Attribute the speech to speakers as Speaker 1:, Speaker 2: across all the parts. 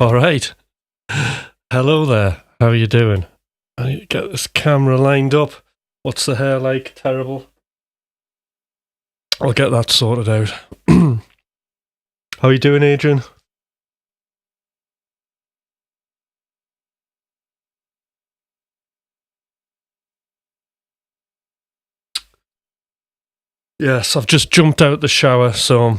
Speaker 1: All right. Hello there. How are you doing? I need to get this camera lined up. What's the hair like? Terrible. I'll get that sorted out. How are you doing, Adrian? Yes, I've just jumped out the shower, so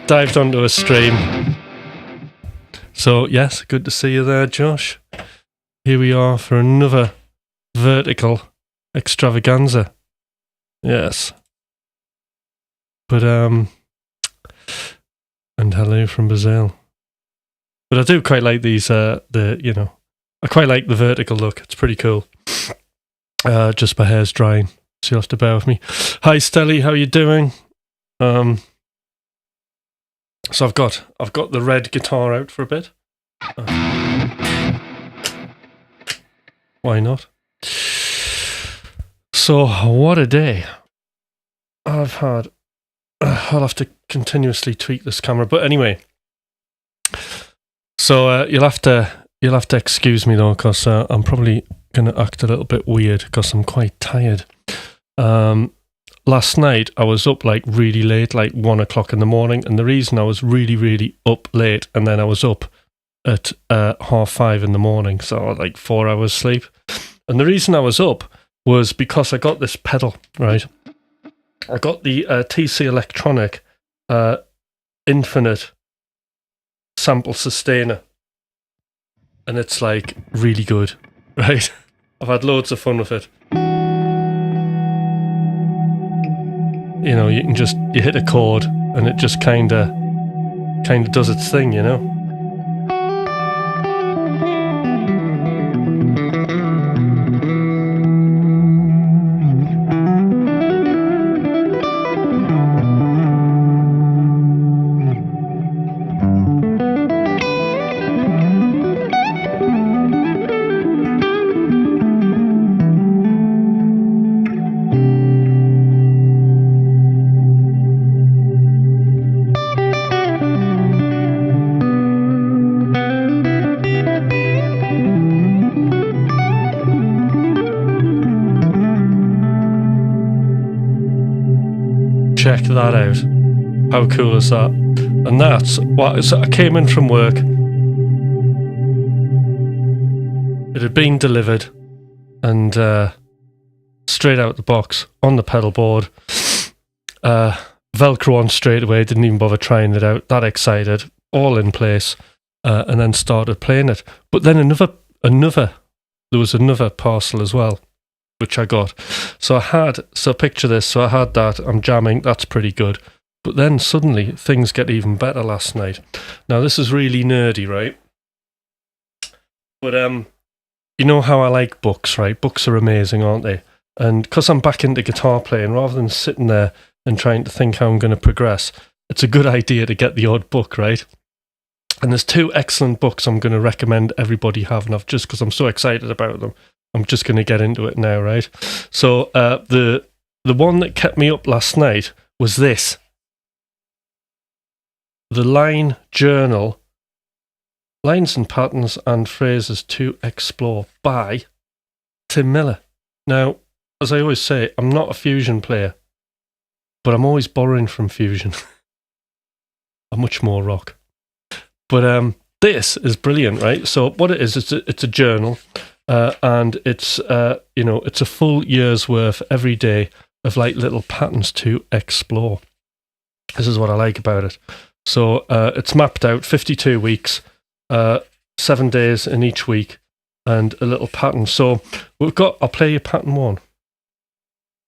Speaker 1: dived onto a stream. So, yes, good to see you there, Josh. Here we are for another vertical extravaganza. Yes. But, and hello from Brazil. But I do quite like these, I quite like the vertical look. It's pretty cool. Just my hair's drying, so you'll have to bear with me. Hi, Stelly, how are you doing? So I've got the red guitar out for a bit. Why not? So what a day I've had. I'll have to continuously tweak this camera, but anyway. So you'll have to excuse me though, because I'm probably going to act a little bit weird because I'm quite tired. Last night I was up like really late, like 1 o'clock in the morning, and the reason I was really, really up late, and then I was up at 5:30 in the morning, so like 4 hours sleep. And the reason I was up was because I got this pedal, right? I got the TC Electronic Infinite Sample Sustainer, and it's like really good, right? I've had loads of fun with it. You know, you hit a chord and it just kind of does its thing, you know? Check that out. How cool is that? And that's what. So I came in from work. It had been delivered, and straight out the box on the pedal board. Velcro on straight away. Didn't even bother trying it out. That excited. All in place, and then started playing it. But then there was another parcel as well, which I got. So picture this. So I had that. I'm jamming. That's pretty good. But then suddenly things get even better last night. Now this is really nerdy, right? But you know how I like books, right? Books are amazing, aren't they? And because I'm back into guitar playing, rather than sitting there and trying to think how I'm going to progress, it's a good idea to get the odd book, right? And there's two excellent books I'm going to recommend everybody have, and just because I'm so excited about them, I'm just going to get into it now, right? So the one that kept me up last night was this. The Line Journal, Lines and Patterns and Phrases to Explore by Tim Miller. Now, as I always say, I'm not a Fusion player, but I'm always borrowing from Fusion. I'm much more rock. But this is brilliant, right? So what it is, it's a journal. And it's it's a full year's worth every day of like little patterns to explore. This is what I like about it. So it's mapped out 52 weeks, 7 days in each week, and a little pattern. So I'll play you pattern 1.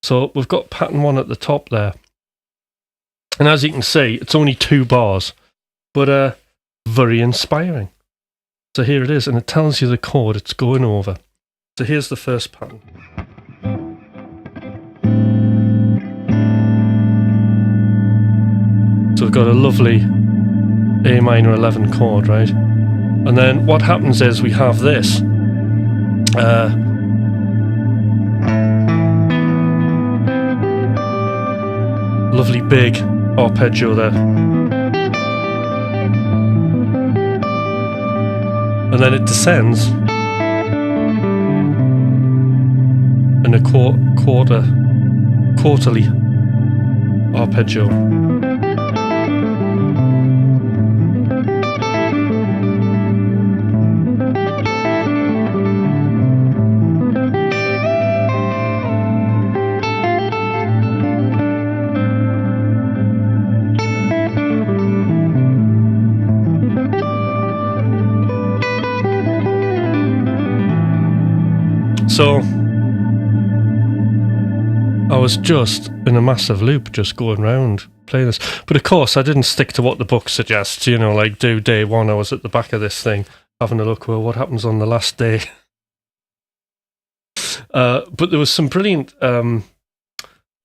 Speaker 1: So we've got pattern 1 at the top there, and as you can see, it's only 2 bars, but very inspiring. So here it is, and it tells you the chord it's going over. So here's the first pattern. So we've got a lovely A minor 11 chord, right? And then what happens is we have this. Lovely big arpeggio there. and then it descends in a quarterly arpeggio. So I was just in a massive loop, just going round playing this. But of course, I didn't stick to what the book suggests, you know, like do day one. I was at the back of this thing having a look, well, what happens on the last day? But there was some brilliant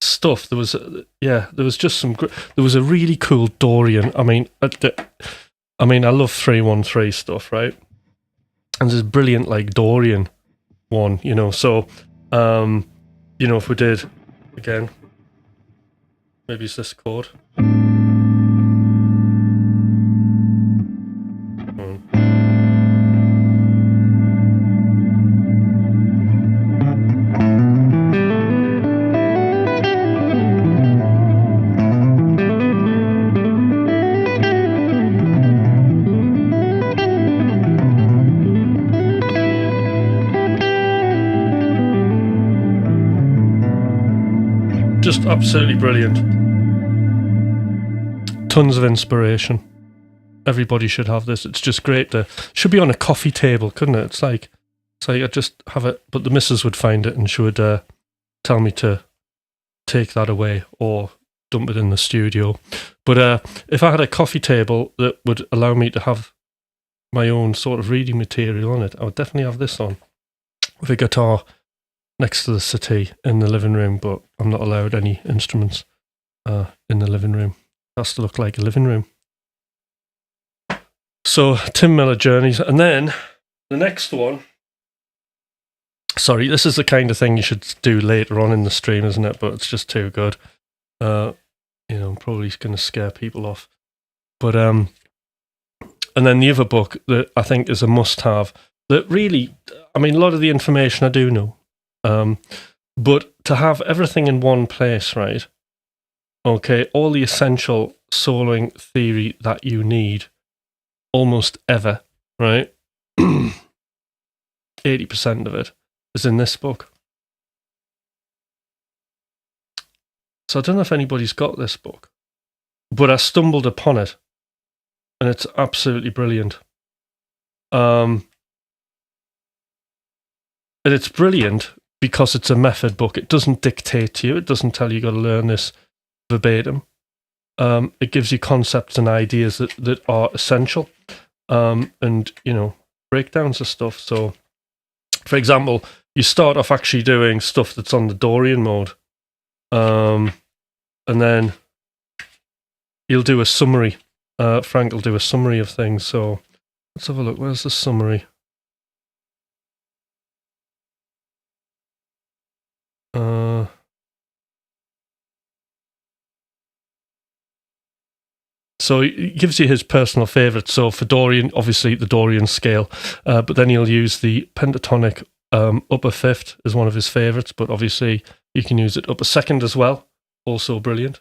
Speaker 1: stuff. There was, there was just some, there was a really cool Dorian. I mean, I love 313 stuff, right? And there's brilliant, like, Dorian one, you know, so, you know, if we did, again, maybe it's this chord. Just absolutely brilliant. Tons of inspiration. Everybody should have this. It's just great to, should be on a coffee table, couldn't it? It's like I just have it, but the missus would find it and she would tell me to take that away or dump it in the studio. But if I had a coffee table that would allow me to have my own sort of reading material on it, I would definitely have this on with a guitar next to the settee in the living room, but I'm not allowed any instruments in the living room. It has to look like a living room. So, Tim Miller Journeys. And then the next one, sorry, this is the kind of thing you should do later on in the stream, isn't it? But it's just too good. You know, I'm probably going to scare people off. But, and then the other book that I think is a must-have, that really, I mean, a lot of the information I do know, but to have everything in one place, right? Okay, all the essential soloing theory that you need almost ever, right? 80% of it is in this book. So I don't know if anybody's got this book, but I stumbled upon it and it's absolutely brilliant. And it's brilliant because it's a method book. It doesn't dictate to you. It doesn't tell you got to learn this verbatim. It gives you concepts and ideas that are essential, and, you know, breakdowns of stuff. So, for example, you start off actually doing stuff that's on the Dorian mode, and then you'll do a summary. Frank will do a summary of things. So let's have a look. Where's the summary? So he gives you his personal favourites. So for Dorian, obviously the Dorian scale, but then he'll use the pentatonic upper fifth as one of his favourites, but obviously you can use it upper second as well. Also brilliant.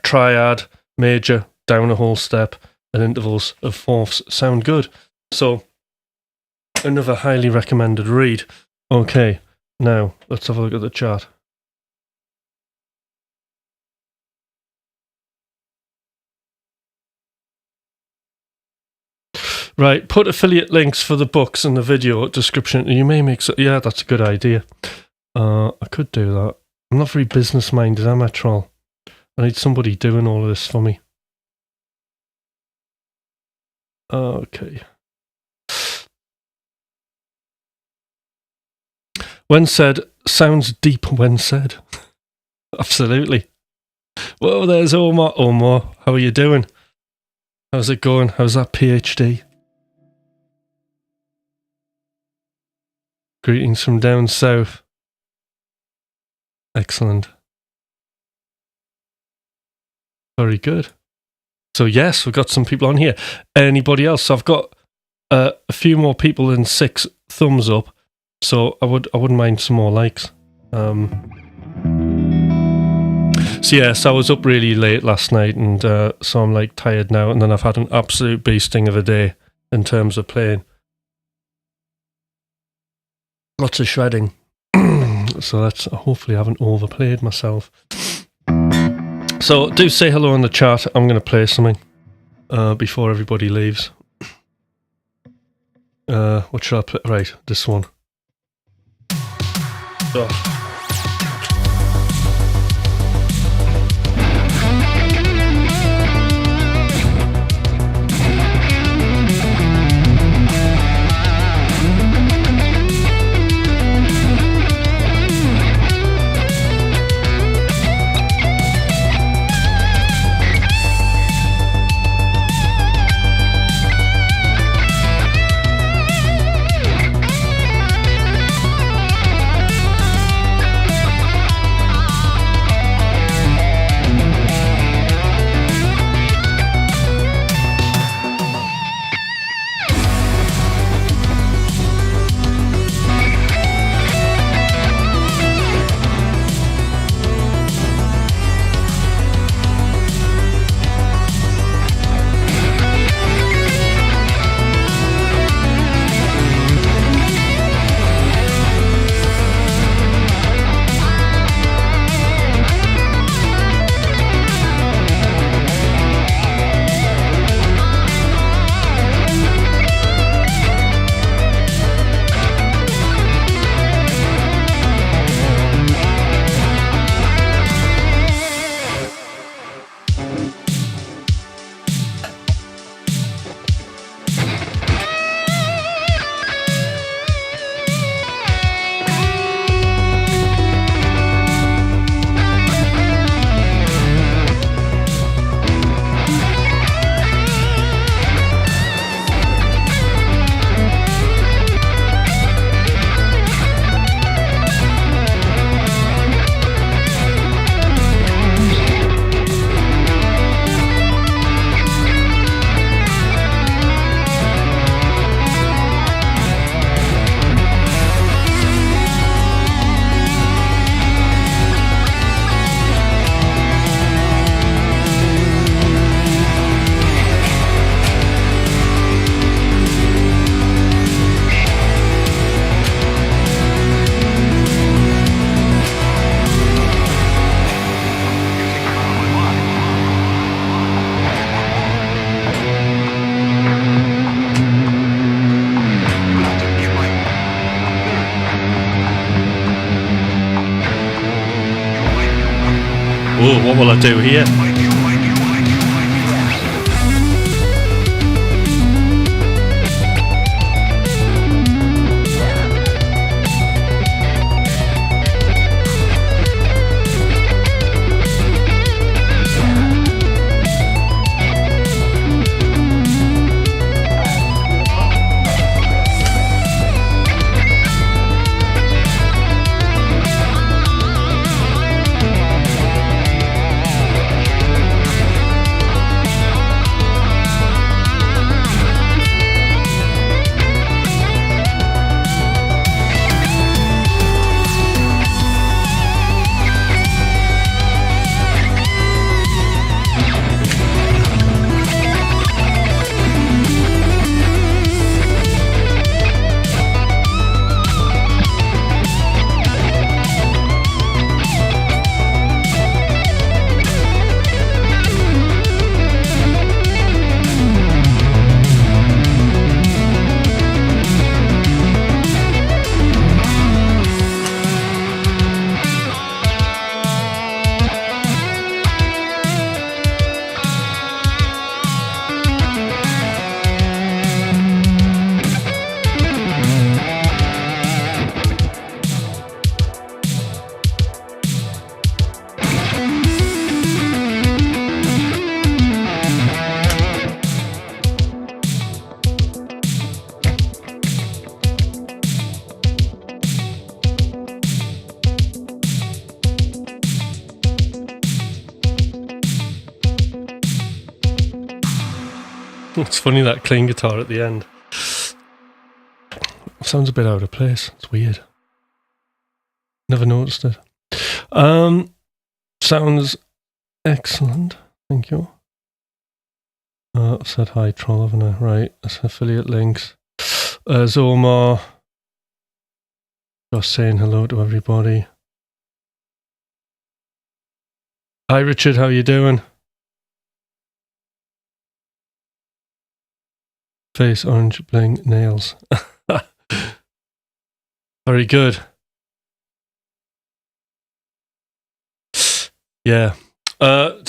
Speaker 1: Triad, major, down a whole step, and intervals of fourths sound good. So another highly recommended read. Okay, now let's have a look at the chart. Right, put affiliate links for the books in the video description. You may make yeah, that's a good idea. I could do that. I'm not very business minded, am I, Troll? I need somebody doing all of this for me. Okay. When said, sounds deep when said. Absolutely. Well, there's Omar. Omar, how are you doing? How's it going? How's that PhD? Greetings from down south. Excellent. Very good. So yes, we've got some people on here. Anybody else? So I've got a few more people than 6 thumbs up. So I wouldn't mind some more likes. So yes, I was up really late last night, and so I'm like tired now. And then I've had an absolute beasting of a day in terms of playing. Lots of shredding. So that's, hopefully I haven't overplayed myself. So do say hello in the chat. I'm going to play something before everybody leaves. What should I play? Right, this one. Oh. Oh, what will I do here? It's funny, that clean guitar at the end. Sounds a bit out of place. It's weird. Never noticed it. Sounds excellent. Thank you. I've said hi, Troll, haven't I? Right, that's affiliate links. Omar. Just saying hello to everybody. Hi, Richard. How you doing? Face orange, bling, nails. Very good. Yeah. I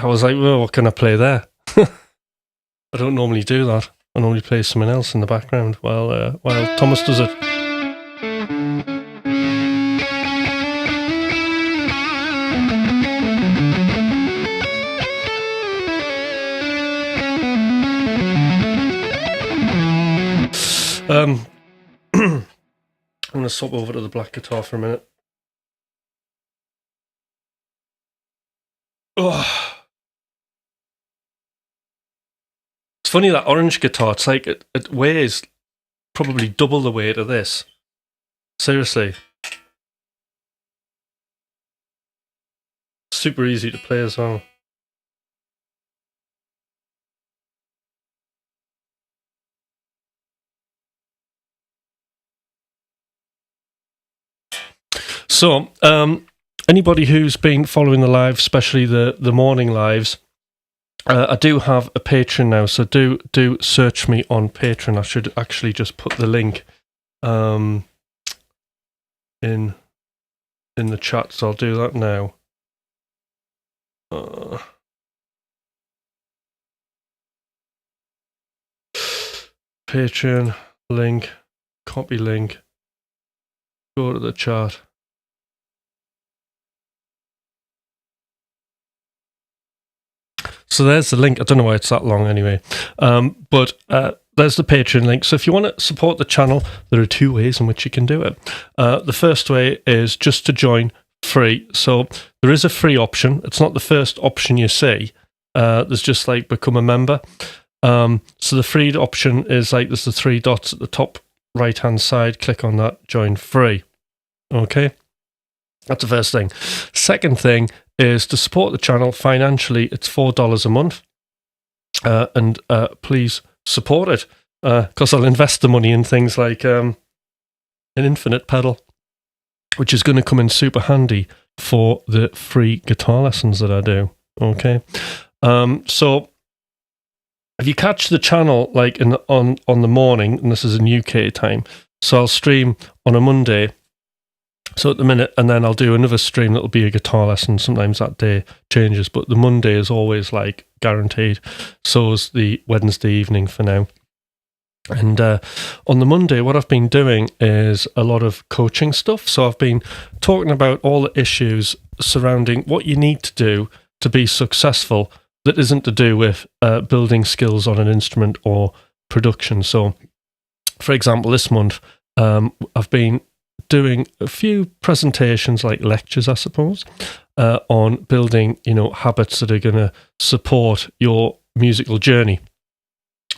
Speaker 1: was like, well, what can I play there? I don't normally do that. I normally play something else in the background while Thomas does it. I'm going to swap over to the black guitar for a minute. Oh. It's funny, that orange guitar, it's like it weighs probably double the weight of this. Seriously. Super easy to play as well. So, anybody who's been following the live, especially the morning lives, I do have a Patreon now, so do search me on Patreon. I should actually just put the link in the chat, so I'll do that now. Patreon link, copy link, go to the chat. So there's the link. I don't know why it's that long anyway. But there's the Patreon link. So if you want to support the channel, there are two ways in which you can do it. The first way is just to join free. So there is a free option. It's not the first option you see. There's just like become a member. So the free option is like there's the three dots at the top right hand side. Click on that, join free. Okay. That's the first thing. Second thing is to support the channel financially. It's $4 a month. And please support it because I'll invest the money in things like an infinite pedal, which is going to come in super handy for the free guitar lessons that I do. Okay. So if you catch the channel like on the morning, and this is in UK time, so I'll stream on a Monday. So at the minute, and then I'll do another stream that'll be a guitar lesson. Sometimes that day changes, but the Monday is always like guaranteed. So is the Wednesday evening for now. And on the Monday, what I've been doing is a lot of coaching stuff. So I've been talking about all the issues surrounding what you need to do to be successful that isn't to do with building skills on an instrument or production. So, for example, this month, I've been doing a few presentations, like lectures, I suppose, on building, habits that are going to support your musical journey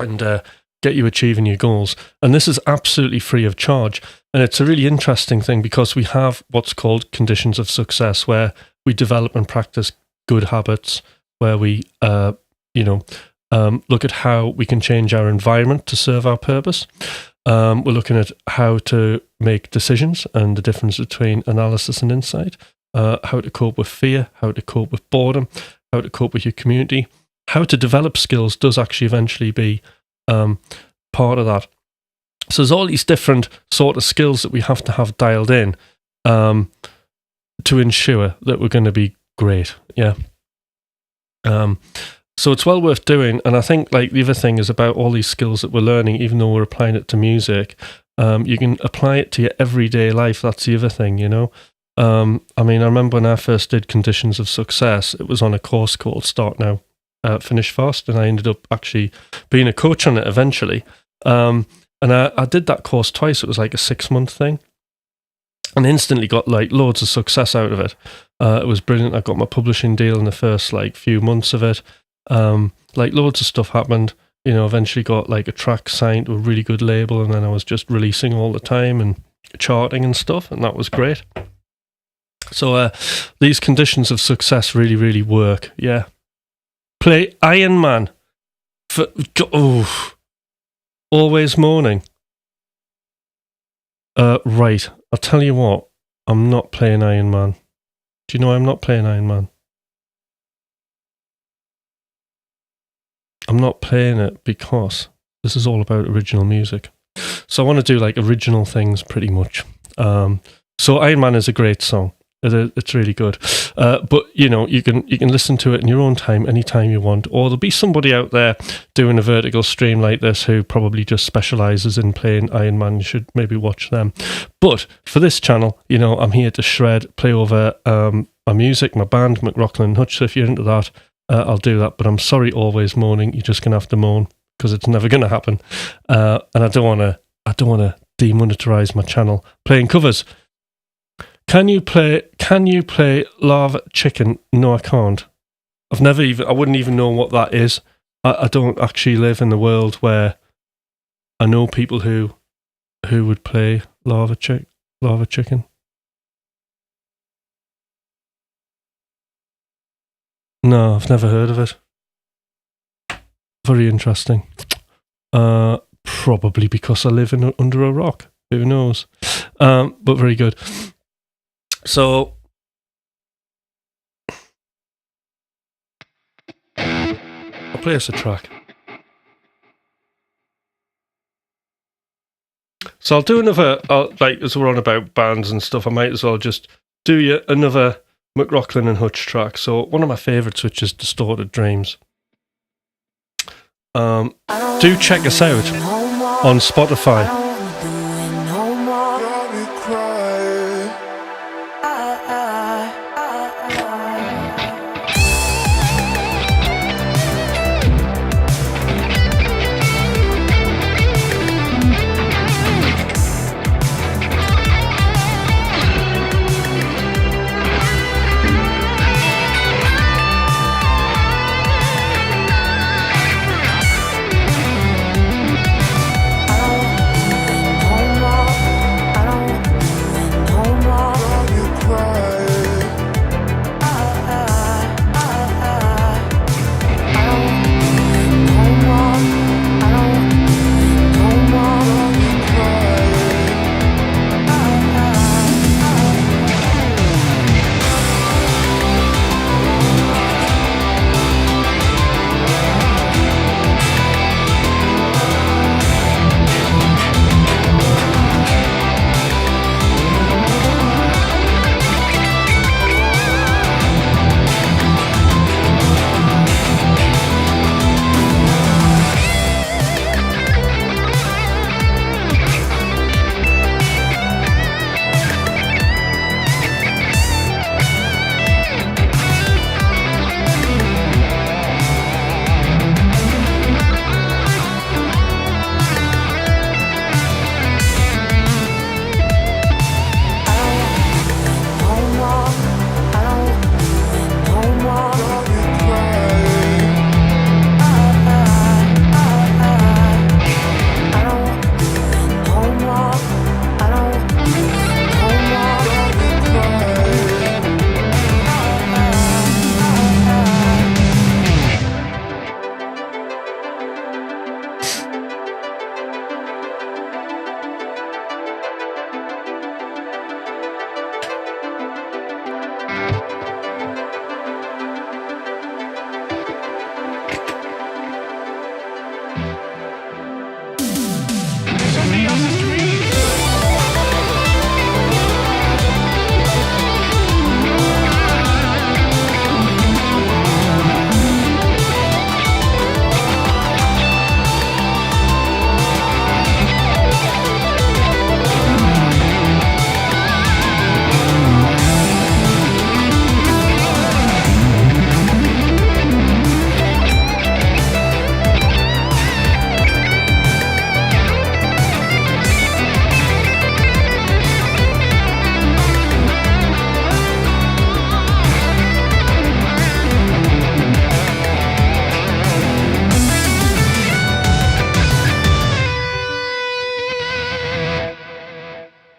Speaker 1: and get you achieving your goals. And this is absolutely free of charge. And it's a really interesting thing because we have what's called conditions of success, where we develop and practice good habits, where we, look at how we can change our environment to serve our purpose. We're looking at how to make decisions and the difference between analysis and insight, how to cope with fear, how to cope with boredom, how to cope with your community, how to develop skills does actually eventually be part of that. So there's all these different sort of skills that we have to have dialed in to ensure that we're going to be great. Yeah. So it's well worth doing. And I think like the other thing is about all these skills that we're learning, even though we're applying it to music, you can apply it to your everyday life. That's the other thing, I remember when I first did Conditions of Success, it was on a course called Start Now, Finish Fast. And I ended up actually being a coach on it eventually. And I did that course twice. It was like a 6-month thing. And instantly got like loads of success out of it. It was brilliant. I got my publishing deal in the first like few months of it. Like loads of stuff happened. you know, eventually got like a track signed to a really good label, and then I was just releasing all the time and charting and stuff, and that was great. So these conditions of success really, really work. Yeah. Play Iron Man for Always Mourning. Right, I'll tell you what, I'm not playing Iron Man. Do you know I'm not playing Iron Man? I'm not playing it because this is all about original music. So I want to do like original things pretty much. So Iron Man is a great song. It's really good. But you know, you can listen to it in your own time, anytime you want. Or there'll be somebody out there doing a vertical stream like this who probably just specialises in playing Iron Man. You should maybe watch them. But for this channel, you know, I'm here to shred, play over my music, my band, McRocklin Hutch. So if you're into that, I'll do that. But I'm sorry, Always Mourning. You're just gonna have to mourn because it's never gonna happen. And I don't wanna demonetize my channel playing covers. Can you play Lava Chicken? No, I can't. I wouldn't even know what that is. I don't actually live in the world where I know people who would play Lava Chicken. No, I've never heard of it. Very interesting. Probably because I live under a rock. Who knows? But very good. So I'll play us a track. So I'll do another, like as we're on about bands and stuff, I might as well just do you another McRocklin and Hutch track. So one of my favourites, which is Distorted Dreams. Do check us out on Spotify.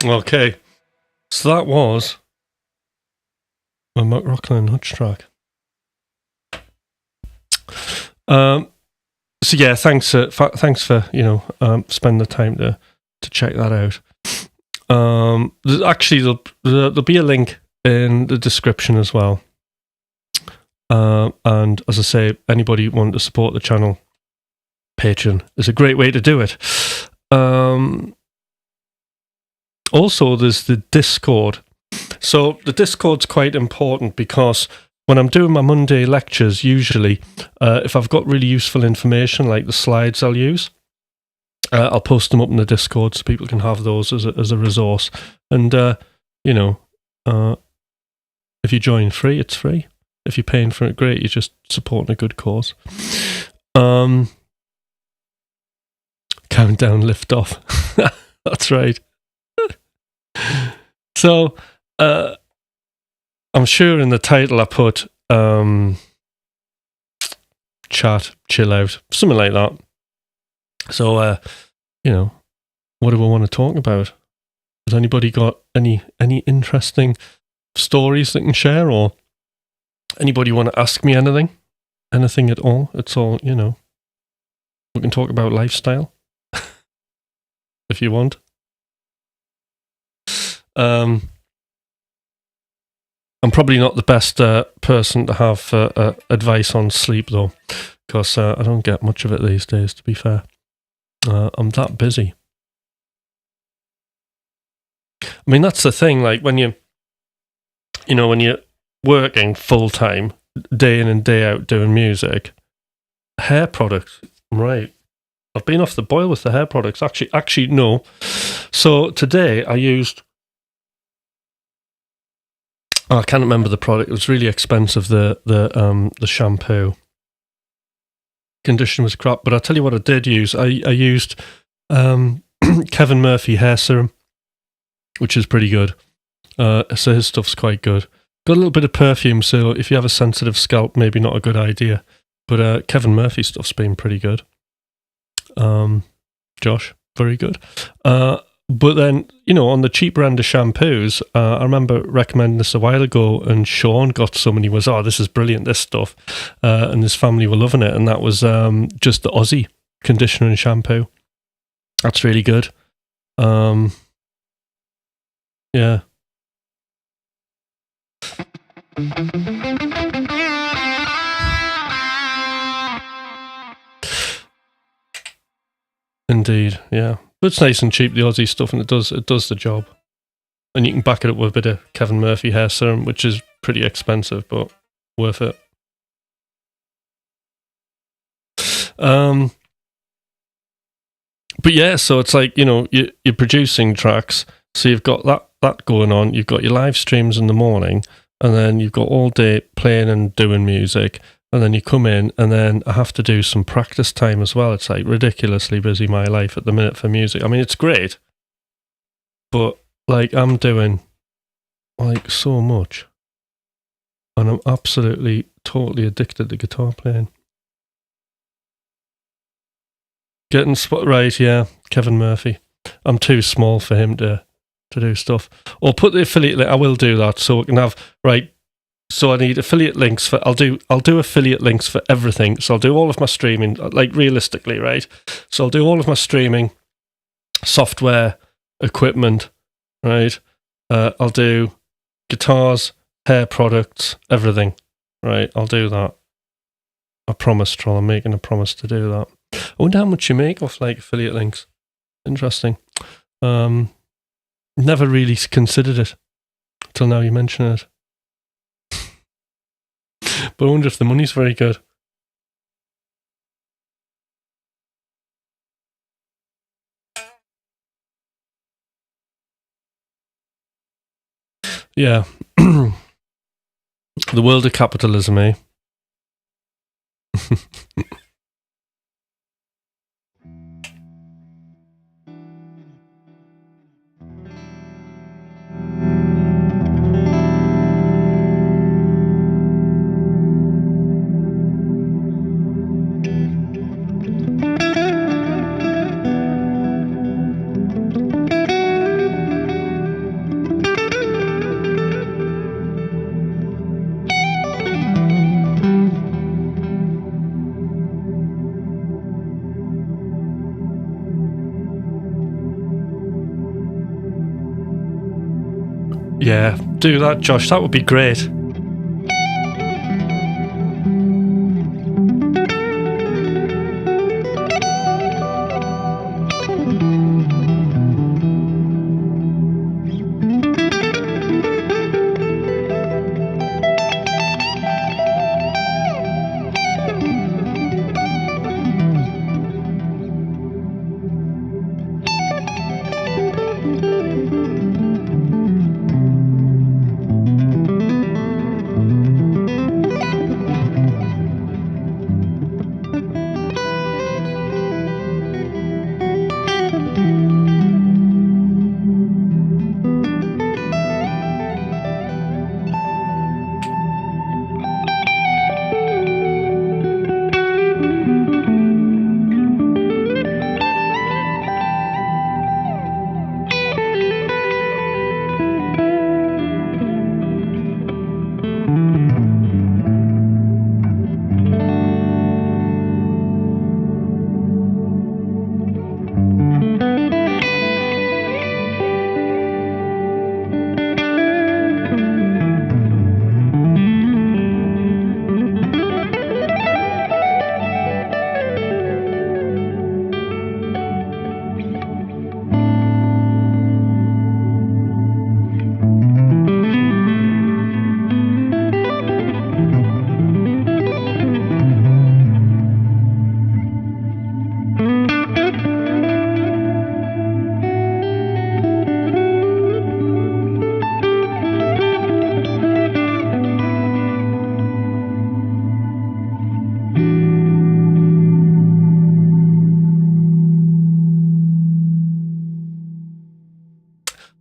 Speaker 1: Okay. So that was a McRocklin Hutch track. So yeah, thanks for spending the time to check that out. Actually, there'll be a link in the description as well. And as I say, anybody wanting to support the channel, Patreon is a great way to do it. Also, there's the Discord. So the Discord's quite important because when I'm doing my Monday lectures, usually, if I've got really useful information, like the slides I'll use, I'll post them up in the Discord so people can have those as a resource. And, if you join free, it's free. If you're paying for it, great. You're just supporting a good cause. Countdown, lift off. That's right. So, I'm sure in the title I put chat, chill out, something like that. So, what do we want to talk about? Has anybody got any interesting stories they can share, or anybody want to ask me anything at all? It's all, we can talk about lifestyle if you want. I'm probably not the best person to have advice on sleep, though, because I don't get much of it these days, to be fair. I'm that busy. I mean, that's the thing, like when you're working full time, day in and day out doing music, hair products, right? I've been off the boil with the hair products. Actually, no. So today I used, I can't remember the product. It was really expensive. The shampoo. Conditioner was crap, but I'll tell you what I did use. I used Kevin Murphy hair serum, which is pretty good. So his stuff's quite good. Got a little bit of perfume, so if you have a sensitive scalp, maybe not a good idea. But Kevin Murphy stuff's been pretty good. Josh, very good. But then, on the cheaper end of shampoos, I remember recommending this a while ago, and Sean got some, and he was, this is brilliant, this stuff. And his family were loving it, and that was just the Aussie conditioner and shampoo. That's really good. Yeah. Indeed, yeah. But it's nice and cheap, the Aussie stuff, and it does the job. And you can back it up with a bit of Kevin Murphy hair serum, which is pretty expensive, but worth it. But yeah, so it's like, you're producing tracks, so you've got that going on, you've got your live streams in the morning, and then you've got all day playing and doing music, and then you come in, and then I have to do some practice time as well. It's like ridiculously busy, my life at the minute for music. I mean, it's great, but like I'm doing like so much, and I'm absolutely, totally addicted to guitar playing. Getting spot right, yeah, Kevin Murphy. I'm too small for him to do stuff. Or put the affiliate link. I will do that, so we can have right. So I need affiliate links for. I'll do affiliate links for everything. So I'll do all of my streaming, like realistically, right? So I'll do all of my streaming, software, equipment, right? I'll do guitars, hair products, everything, right? I'll do that. I promise, Troll. I'm making a promise to do that. I wonder how much you make off like affiliate links. Interesting. Never really considered it until now you mention it. But I wonder if the money's very good. Yeah. The world of capitalism, eh? Yeah, do that, Josh. That would be great.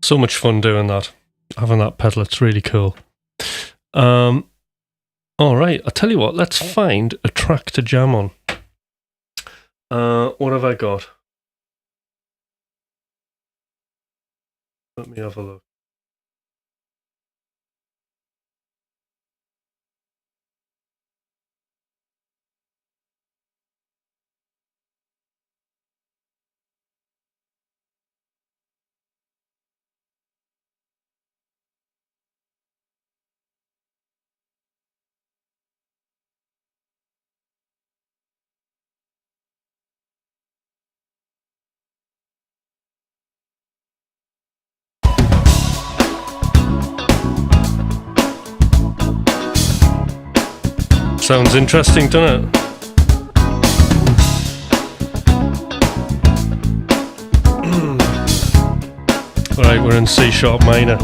Speaker 1: So much fun doing that. Having that pedal, it's really cool. All right, I'll tell you what, let's find a track to jam on. What have I got? Let me have a look. Sounds interesting, doesn't it? Alright, we're in C sharp minor.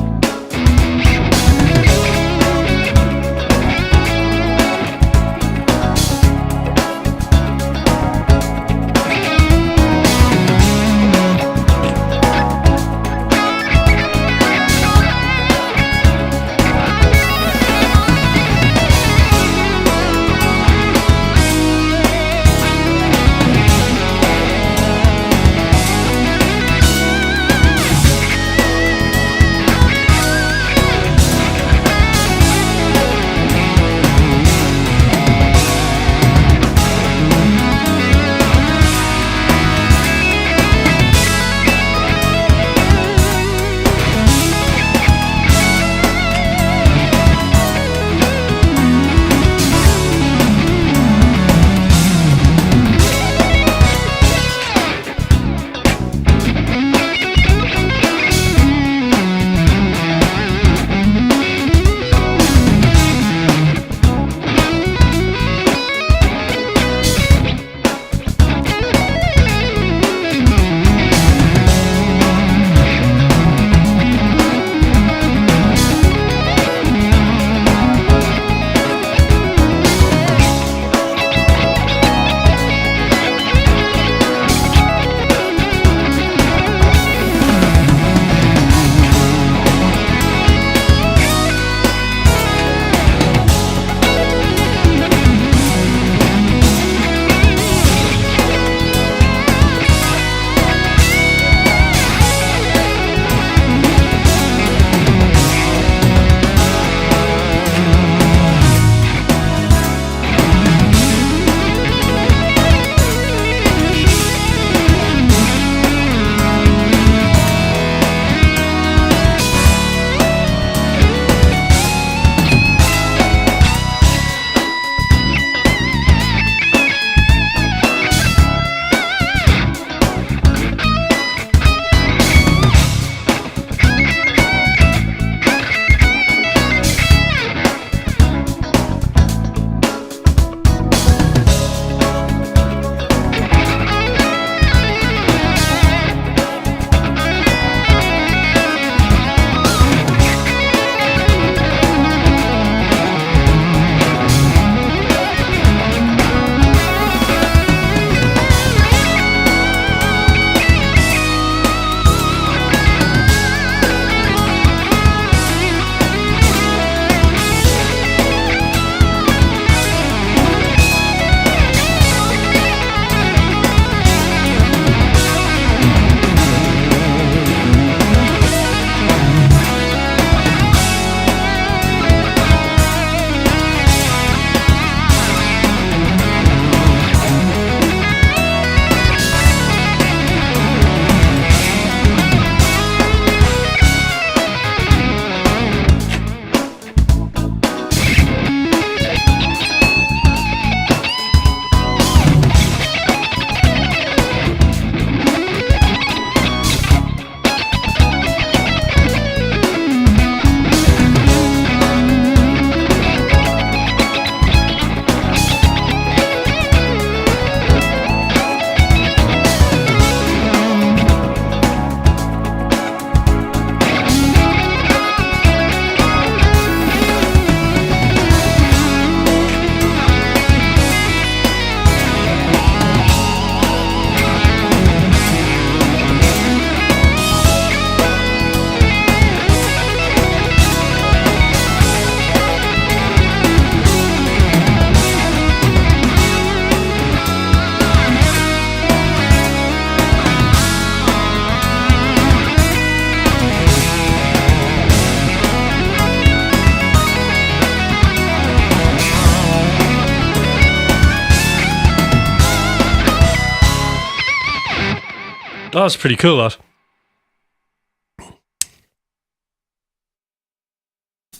Speaker 1: That was pretty cool, that.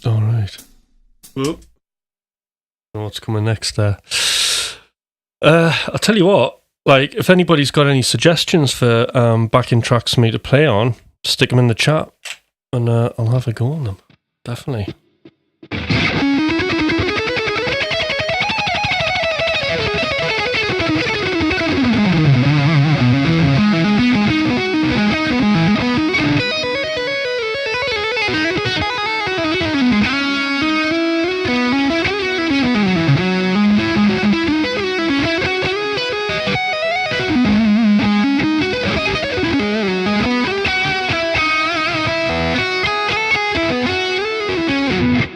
Speaker 1: All right. Whoop. What's coming next there? I'll tell you what, like, if anybody's got any suggestions for backing tracks for me to play on, stick them in the chat and I'll have a go on them. Definitely.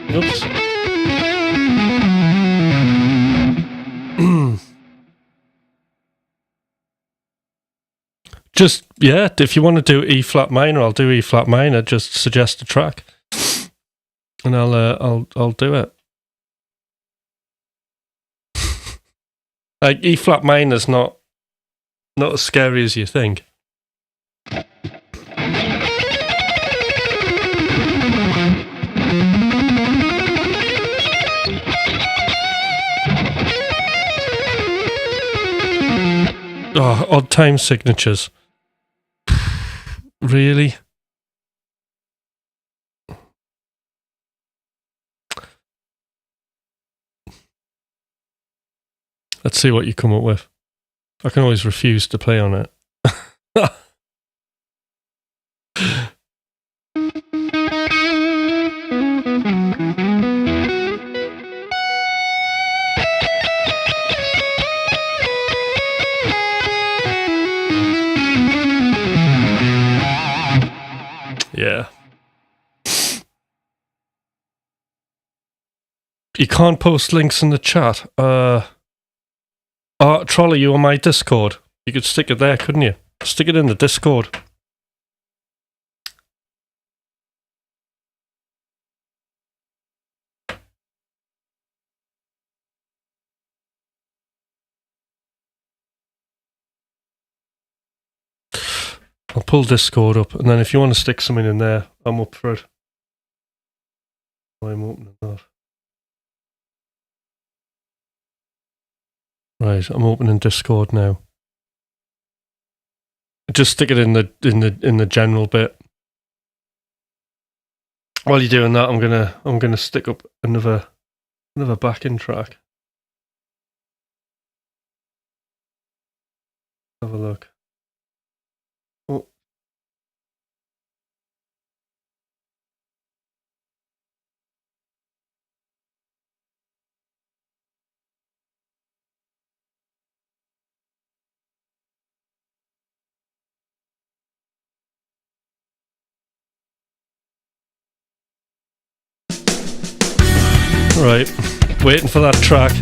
Speaker 1: Oops. Just, yeah, if you want to do E flat minor, I'll do E flat minor. Just suggest a track, and I'll do it. Like, E flat minor's not as scary as you think. Oh, odd time signatures. Really? Let's see what you come up with. I can always refuse to play on it. Yeah. You can't post links in the chat. Trolley, you on my Discord. You could stick it there, couldn't you? Stick it in the Discord. I'll pull Discord up, and then if you want to stick something in there, I'm up for it. I'm opening that. Right, I'm opening Discord now. Just stick it in the general bit. While you're doing that, I'm gonna stick up another backing track. Have a look. Oh. Right, waiting for that track.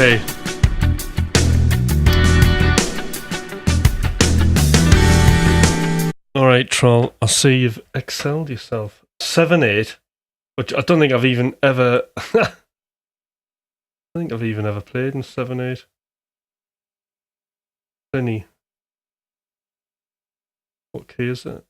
Speaker 1: hey. Alright, Troll, I see you've excelled yourself. 7-8, which I don't think I've even ever... I think I've even ever played in 7-8. Any... What key is it?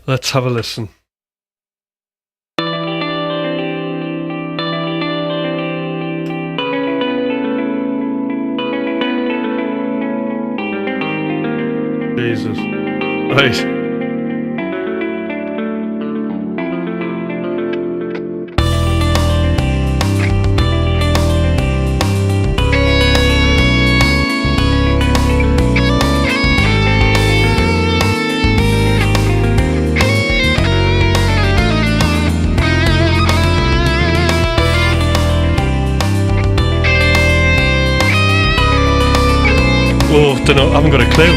Speaker 1: Let's have a listen. Jesus. Right. Oh, don't know, I haven't got a clue.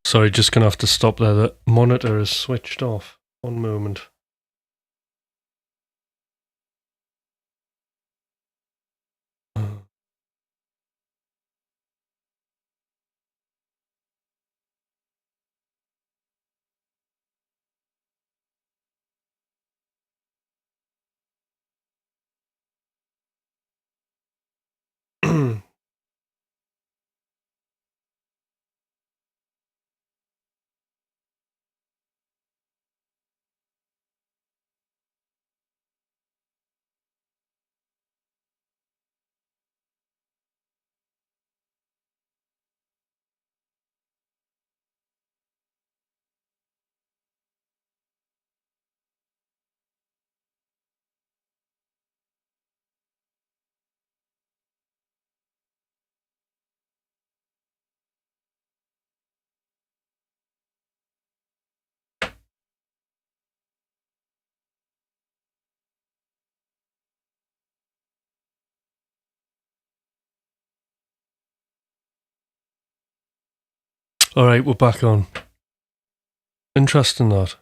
Speaker 1: Sorry, just gonna have to stop there. The monitor is switched off. One moment. Alright, we're back on. Interesting that.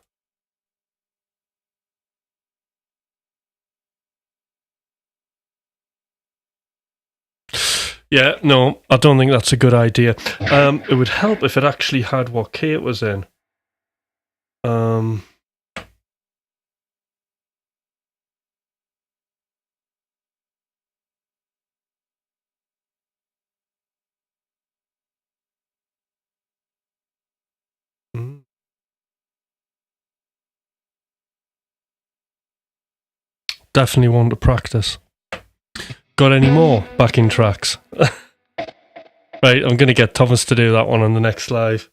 Speaker 1: Yeah, no, I don't think that's a good idea. It would help if it actually had what key it was in. Definitely want to practice. Got any more backing tracks? Right, I'm going to get Thomas to do that one on the next live.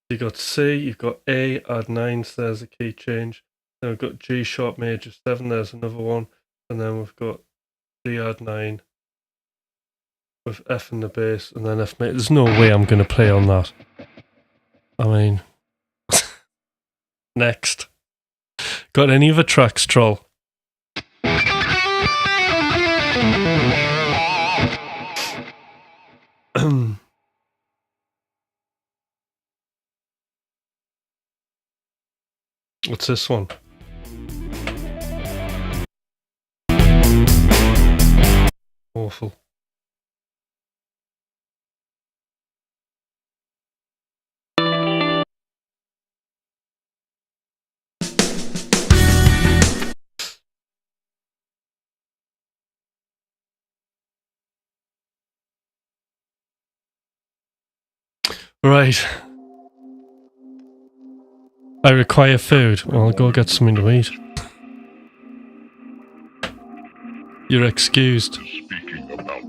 Speaker 1: You've got C, you've got A, add 9, so there's a key change. Then we've got G sharp major 7, there's another one. And then we've got D add 9 with F in the bass, and then F major. There's no way I'm going to play on that. I mean, next. Got any other tracks, Troll? What's this one? Awful. Right. I require food. Well, I'll go get something to eat. You're excused.
Speaker 2: Speaking about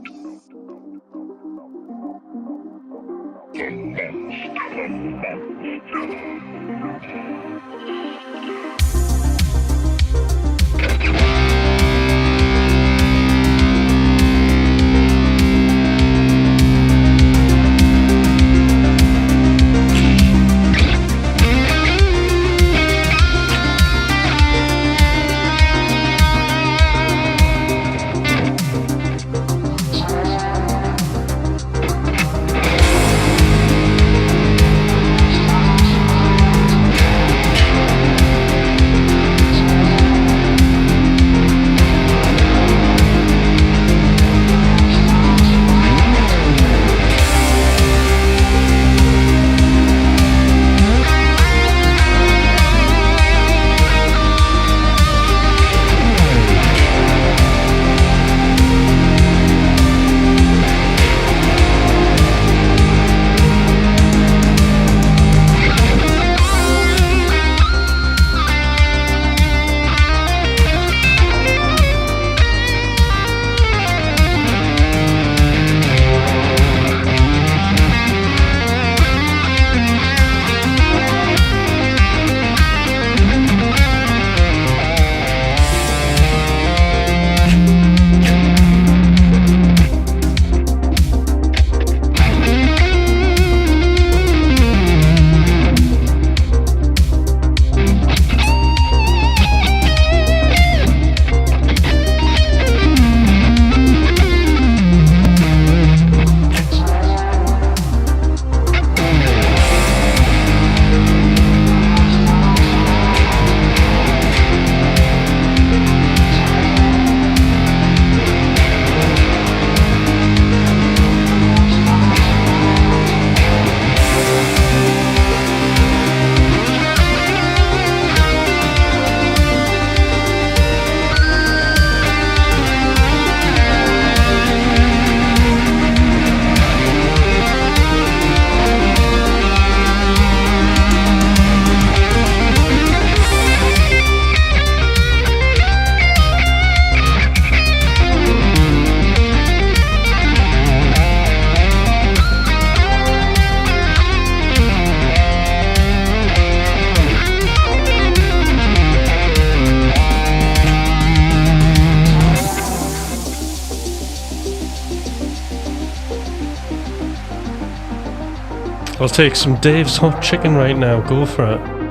Speaker 1: I'll take some Dave's hot chicken right now. Go for it.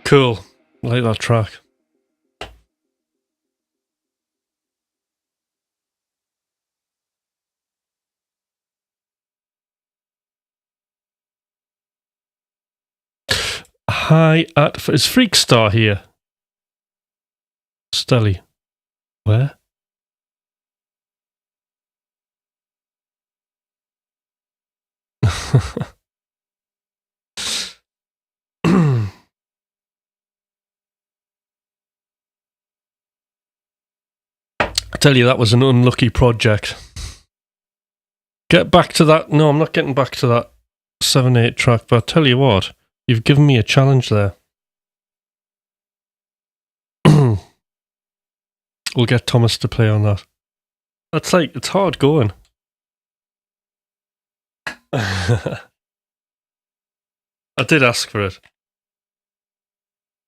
Speaker 1: Cool. I like that track. Hi, is Freakstar here? Stelly. Where? I tell you, that was an unlucky project. Get back to that. No, I'm not getting back to that 7/8 track, but I tell you what, you've given me a challenge there. We'll get Thomas to play on that. That's like, it's hard going. I did ask for it.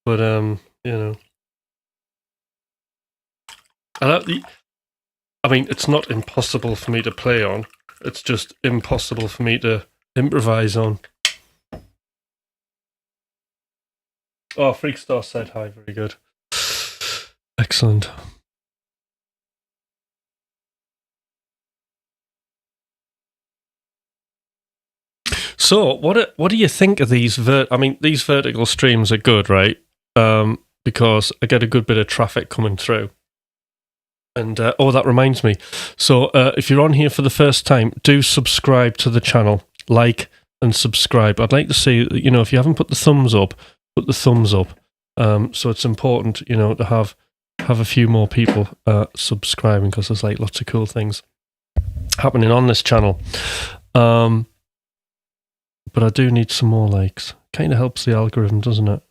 Speaker 1: But, you know. I mean, it's not impossible for me to play on. It's just impossible for me to improvise on. Oh, Freakstar said hi. Very good. Excellent. So, what do you think of these? I mean, these vertical streams are good, right? Because I get a good bit of traffic coming through. And that reminds me. So, if you're on here for the first time, do subscribe to the channel, like and subscribe. I'd like to see, if you haven't put the thumbs up, put the thumbs up. So it's important, to have a few more people subscribing, because there's like lots of cool things happening on this channel. But I do need some more likes. Kind of helps the algorithm, doesn't it?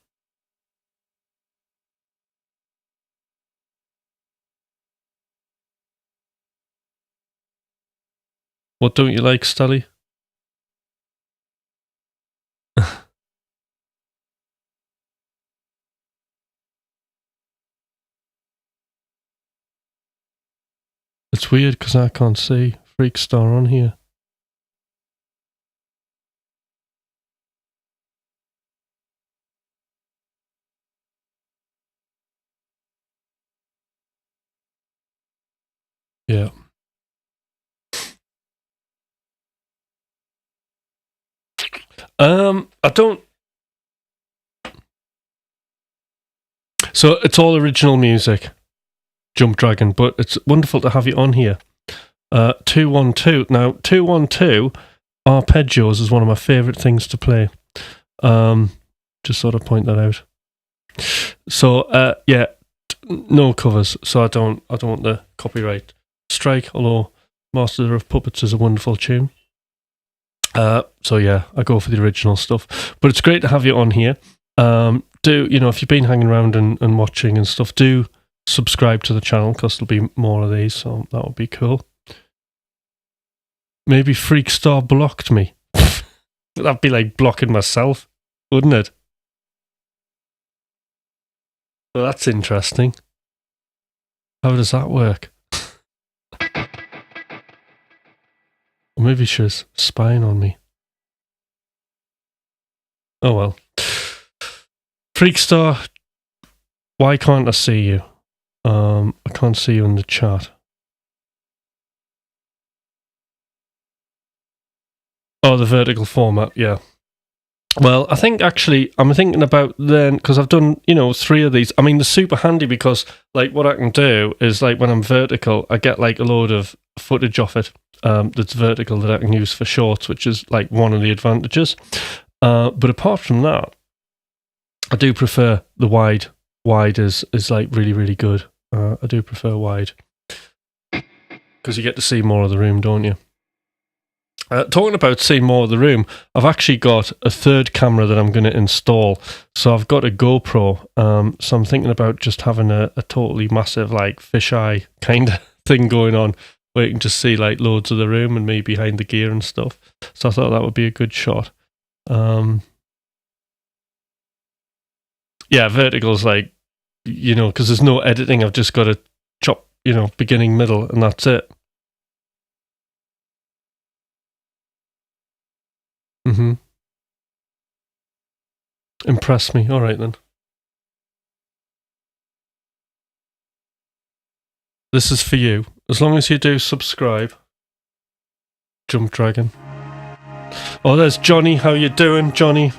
Speaker 1: What don't you like, Stally? It's weird because I can't see Freakstar on here. Yeah. I don't. So it's all original music, Jump Dragon, but it's wonderful to have you on here. 212. Now, 212 arpeggios is one of my favourite things to play. Just sort of point that out. So, yeah, no covers, so I don't want the copyright strike, although Master of Puppets is a wonderful tune. So yeah, I go for the original stuff. But it's great to have you on here. If you've been hanging around and watching and stuff, do subscribe to the channel, because there'll be more of these, so that would be cool. Maybe Freakstar blocked me. That'd be like blocking myself, wouldn't it? Well, that's interesting. How does that work? Or maybe she's spying on me. Oh well. Freakstar, why can't I see you? I can't see you in the chat. Oh, the vertical format, yeah. Well, I think actually, I'm thinking about then, because I've done, 3 of these. I mean, they're super handy because, like, what I can do is, like, when I'm vertical, I get, like, a load of footage off it that's vertical that I can use for shorts, which is, like, one of the advantages. But apart from that, I do prefer the wide. Wide is like, really, really good. I do prefer wide. Because you get to see more of the room, don't you? Talking about seeing more of the room, I've actually got a third camera that I'm going to install. So I've got a GoPro. So I'm thinking about just having a totally massive, like, fisheye kind of thing going on, where you can just see, like, loads of the room and me behind the gear and stuff. So I thought that would be a good shot. Yeah, vertical's like, because there's no editing. I've just got to chop, beginning, middle, and that's it. Impress me. All right, then. This is for you. As long as you do subscribe. Jump Dragon. Oh, there's Johnny. How you doing, Johnny?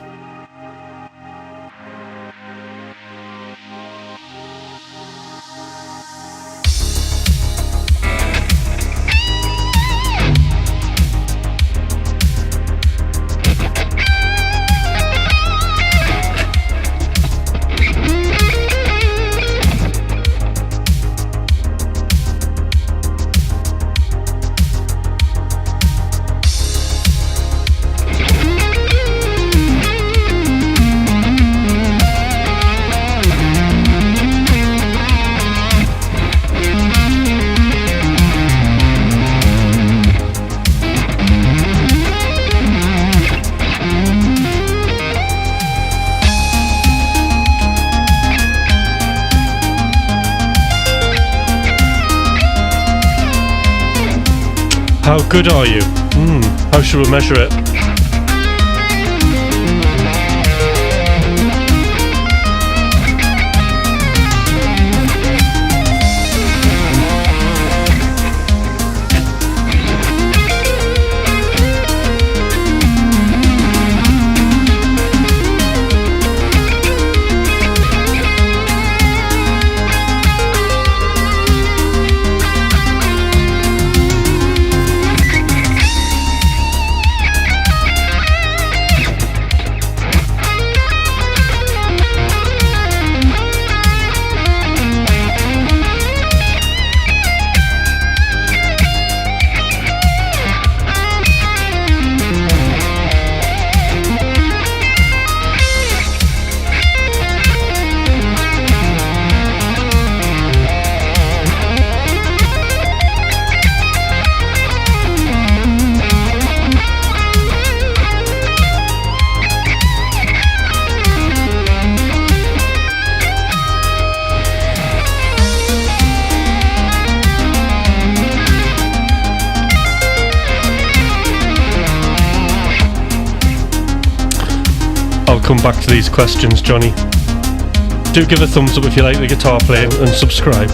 Speaker 1: How good are you? How should we measure it? Come back to these questions, Johnny. Do give a thumbs up if you like the guitar playing and subscribe.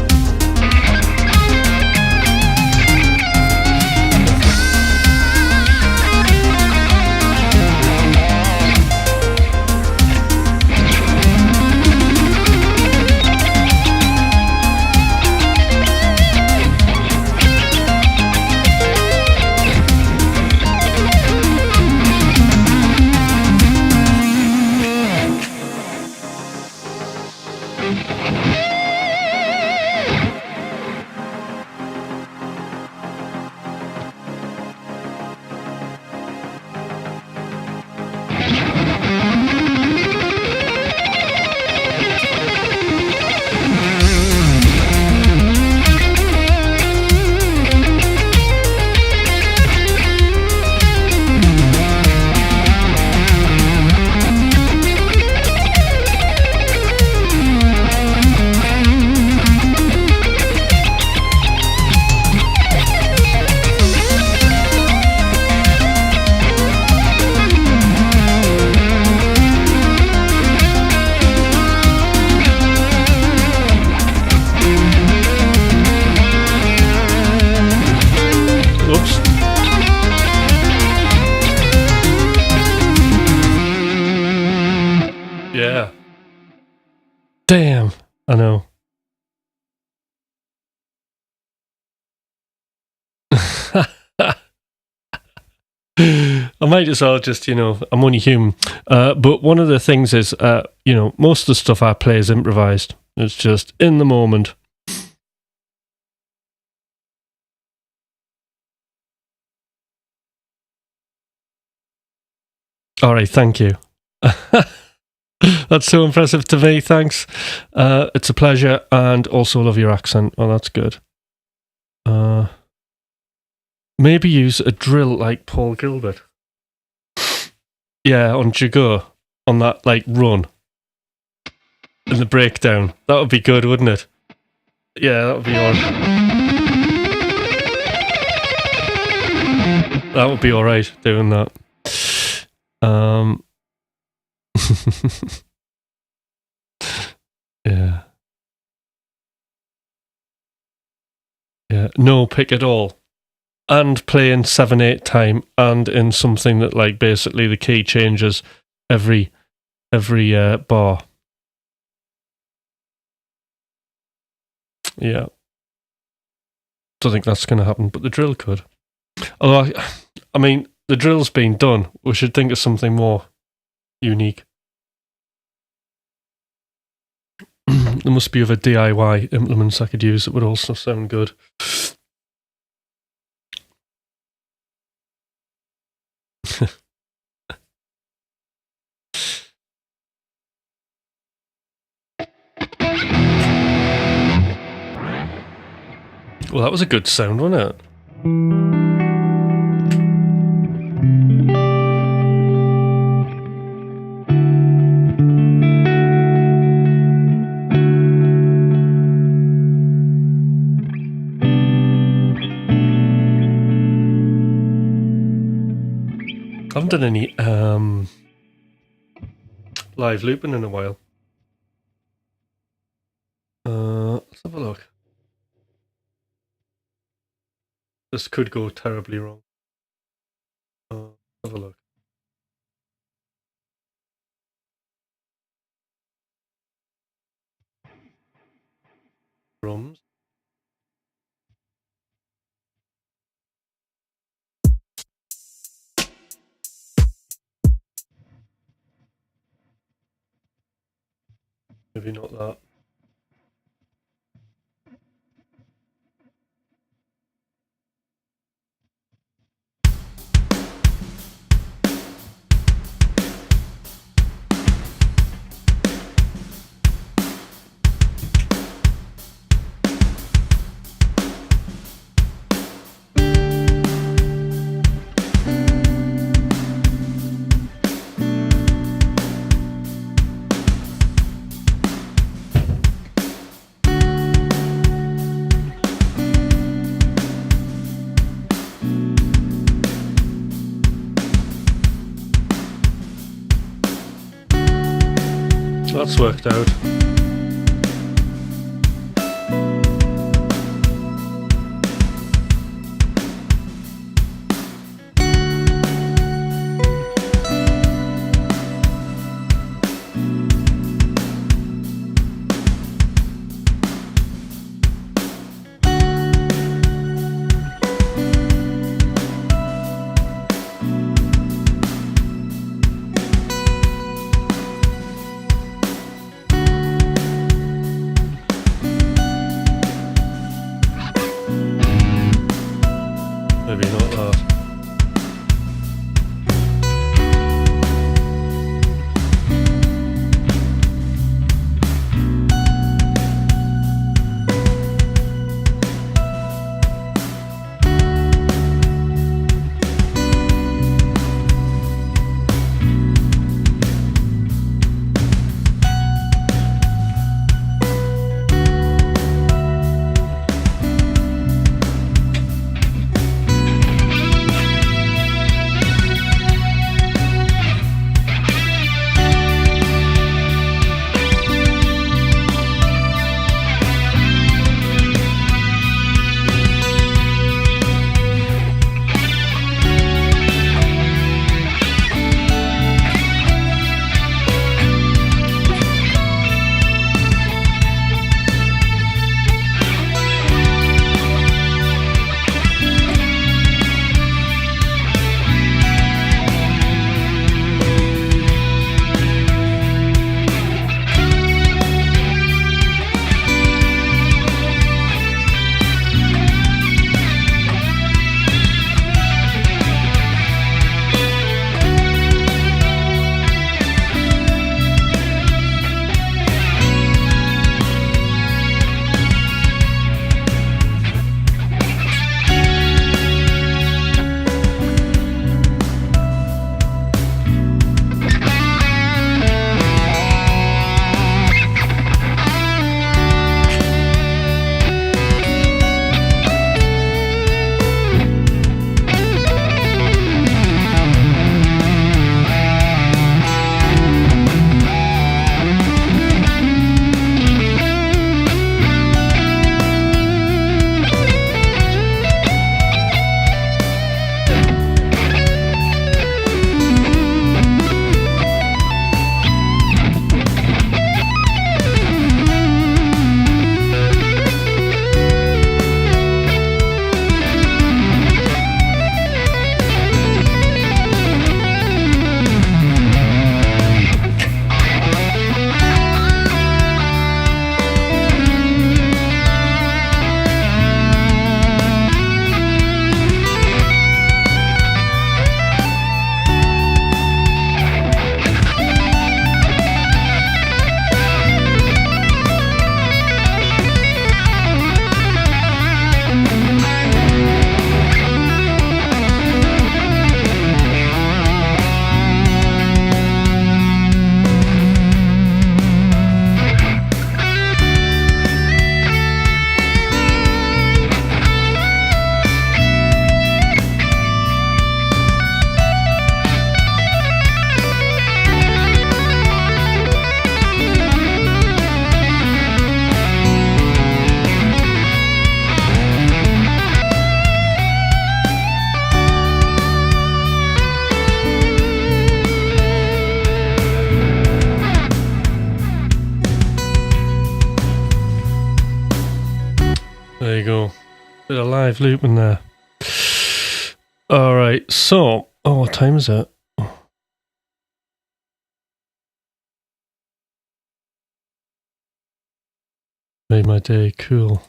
Speaker 1: Yeah. Damn. I know. I might as well just, I'm only human. But one of the things is, most of the stuff I play is improvised. It's just in the moment. All right, thank you. That's so impressive to me, thanks. It's a pleasure, and also love your accent. Oh, that's good. Maybe use a drill like Paul Gilbert. Yeah, on Jago, on that run in the breakdown. That would be good, wouldn't it? Yeah, that would be alright. That would be alright doing that. Yeah. Yeah. No pick at all. And play in 7/8 time, and in something that basically the key changes every bar. Yeah. Don't think that's going to happen, but the drill could. Although, I mean, the drill's been done. We should think of something more unique. There must be other DIY implements I could use that would also sound good. Well, that was a good sound, wasn't it? haven't done any live looping in a while. Let's have a look. This could go terribly wrong. Have a look. Drums. Maybe not that. That's worked out. There you go. Bit of live looping there. Alright, so... Oh, what time is it? Made my day cool.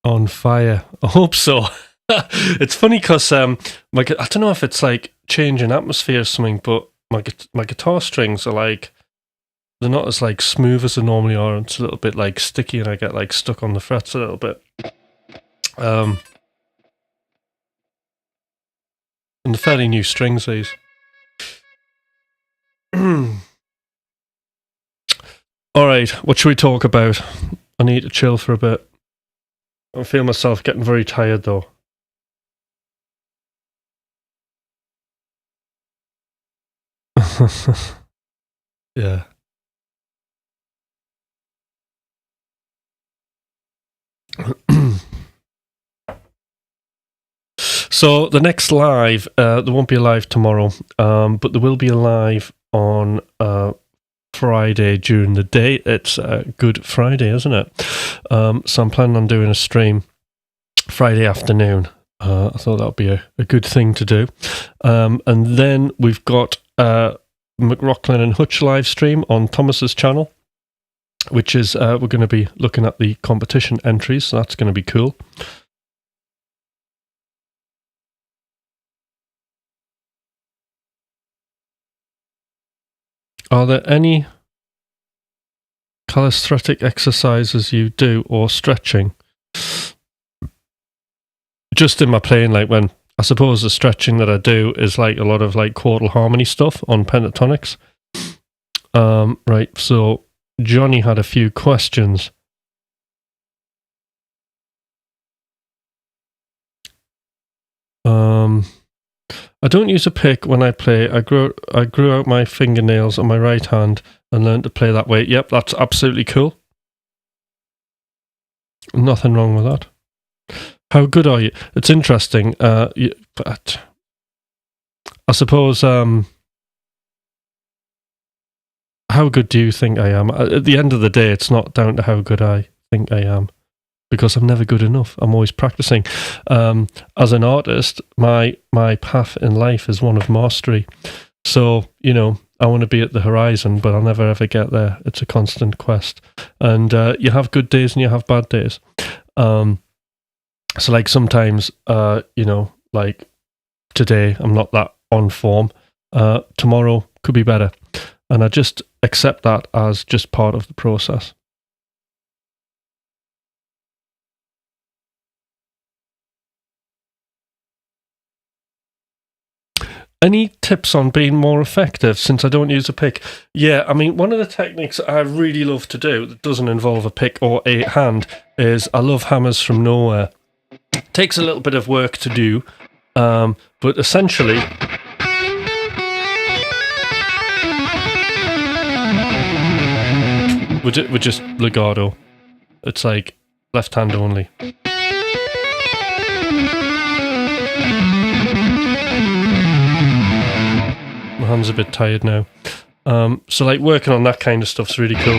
Speaker 1: On fire. I hope so. It's funny because I don't know if it's like changing atmosphere or something, but my guitar strings are like, they're not as like smooth as they normally are. It's a little bit like sticky, and I get like stuck on the frets a little bit. And the fairly new strings these. Alright, what should we talk about? I need to chill for a bit. I feel myself getting very tired though. Yeah. So the next live, there won't be a live tomorrow, but there will be a live on Friday during the day. It's Good Friday, isn't it? So I'm planning on doing a stream Friday afternoon. I thought that would be a good thing to do. And then we've got McRocklin and Hutch live stream on Thomas's channel, which is we're going to be looking at the competition entries, so that's going to be cool. Are there any calisthenic exercises you do or stretching? Just in my playing, like when I suppose the stretching that I do is like a lot of like chordal harmony stuff on pentatonics. Right, so Johnny had a few questions. I don't use a pick when I play. I grew out my fingernails on my right hand and learned to play that way. Yep, that's absolutely cool. Nothing wrong with that. How good are you? It's interesting. But I suppose. How good do you think I am? At the end of the day, it's not down to how good I think I am, because I'm never good enough. I'm always practicing. As an artist, my path in life is one of mastery. So, you know, I want to be at the horizon, but I'll never ever get there. It's a constant quest. And you have good days and you have bad days. So, like, sometimes, you know, like today, I'm not that on form. Tomorrow could be better. And I just accept that as just part of the process. Any tips on being more effective since I don't use a pick? Yeah, I mean, one of the techniques I really love to do that doesn't involve a pick or a hand is I love hammers from nowhere. It takes a little bit of work to do, but essentially... We're just legato. It's like left hand only. My hand's a bit tired now. So like working on that kind of stuff's really cool.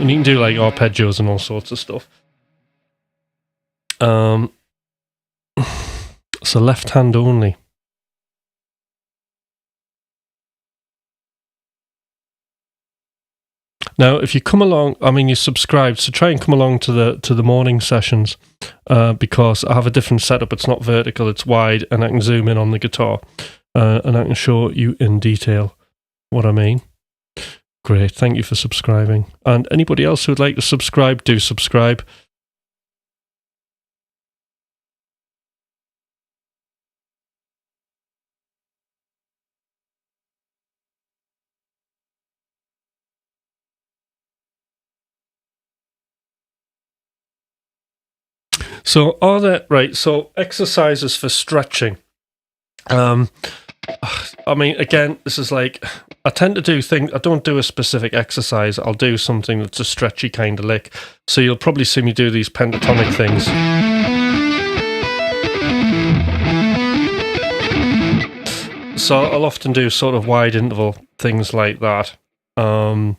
Speaker 1: And you can do like arpeggios and all sorts of stuff. So left hand only. Now, if you come along, I mean, you subscribe, so try and come along to the morning sessions, because I have a different setup. It's not vertical, it's wide, and I can zoom in on the guitar, and I can show you in detail what I mean. Great, thank you for subscribing. And anybody else who would like to subscribe, do subscribe. So are there, right, so exercises for stretching. I mean, again, this is like, I tend to do things, I don't do a specific exercise, I'll do something that's a stretchy kind of lick. So you'll probably see me do these pentatonic things. So I'll often do sort of wide interval things like that. And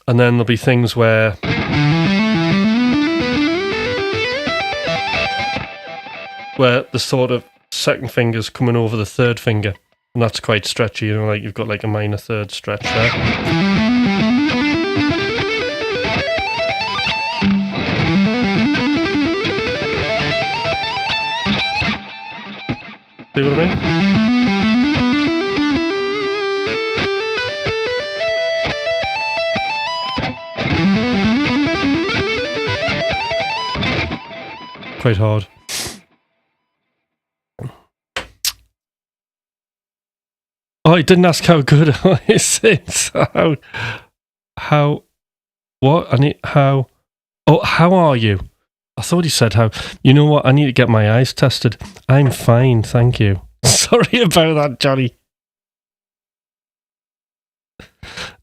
Speaker 1: then there'll be things where the sort of second finger's coming over the third finger. And that's quite stretchy, you know, like you've got like a minor third stretch there. See what I mean? Quite hard. Oh, he didn't ask how good I sing. So how, what? I need, how, oh, how are you? I thought he said how. You know what? I need to get my eyes tested. I'm fine, thank you. Sorry about that, Johnny.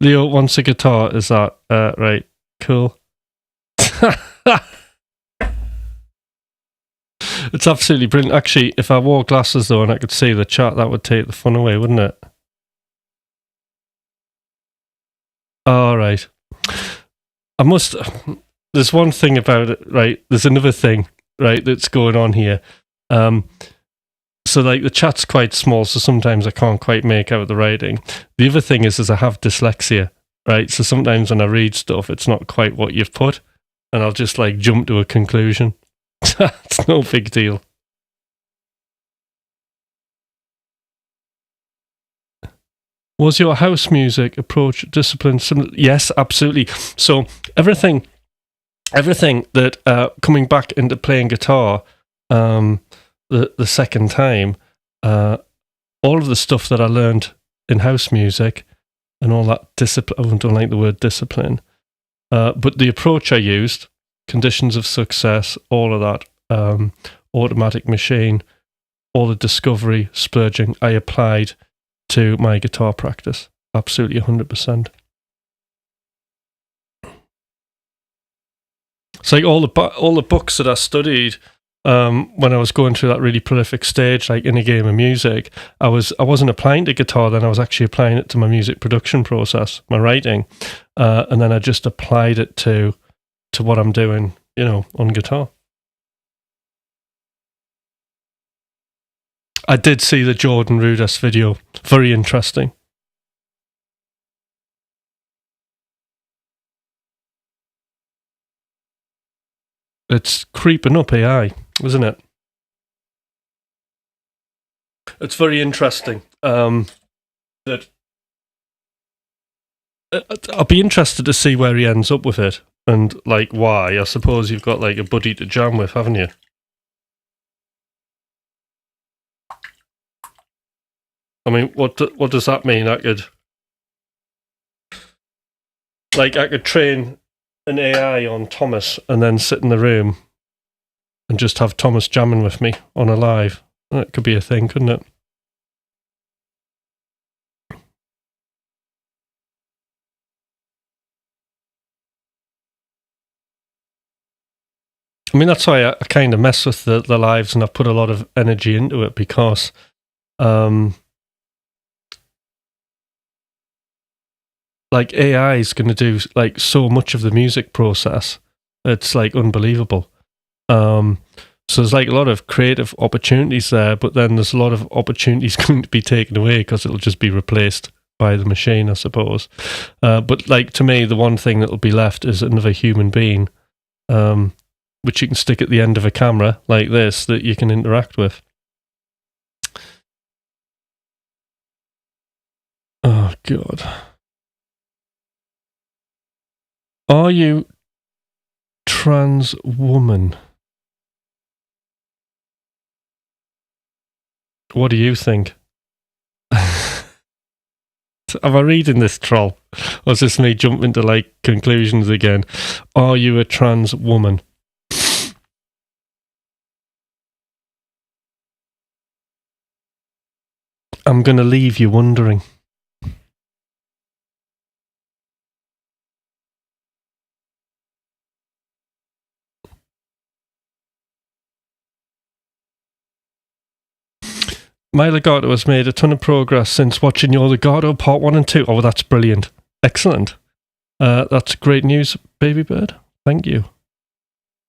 Speaker 1: Leo wants a guitar, is that right? Cool. It's absolutely brilliant. Actually, if I wore glasses though and I could see the chat, that would take the fun away, wouldn't it? All right. There's one thing about it, right? There's another thing, right, that's going on here. So like the chat's quite small, so sometimes I can't quite make out the writing. The other thing is I have dyslexia, right? So sometimes when I read stuff, it's not quite what you've put, and I'll just like jump to a conclusion. It's no big deal. Was your house music approach discipline similar? Yes, absolutely. So everything that coming back into playing guitar the second time, all of the stuff that I learned in house music and all that discipline, I don't like the word discipline, but the approach I used, conditions of success, all of that, automatic machine, all the discovery, splurging, I applied to my guitar practice. Absolutely 100%. It's like all the books that I studied when I was going through that really prolific stage, like in a game of music, I wasn't applying to guitar then, I was actually applying it to my music production process, my writing, and then I just applied it to what I'm doing, you know, on guitar. I did see the Jordan Rudess video. Very interesting. It's creeping up AI, isn't it? It's very interesting. That I'll be interested to see where he ends up with it and like why. I suppose you've got like a buddy to jam with, haven't you? I mean, what does that mean? I could train an AI on Thomas and then sit in the room and just have Thomas jamming with me on a live. That could be a thing, couldn't it? I mean, that's why I kind of mess with the lives and I put a lot of energy into it because like AI is going to do like so much of the music process. It's like unbelievable. So there's like a lot of creative opportunities there, but then there's a lot of opportunities going to be taken away because it'll just be replaced by the machine, I suppose. But like to me, the one thing that'll be left is another human being, which you can stick at the end of a camera like this that you can interact with. Oh, God. Are you trans woman? What do you think? Am I reading this troll? Or is this me jumping to like conclusions again? Are you a trans woman? I'm going to leave you wondering. My Legato has made a ton of progress since watching your Legato Part 1 and 2. Oh, that's brilliant. Excellent. That's great news, baby bird. Thank you.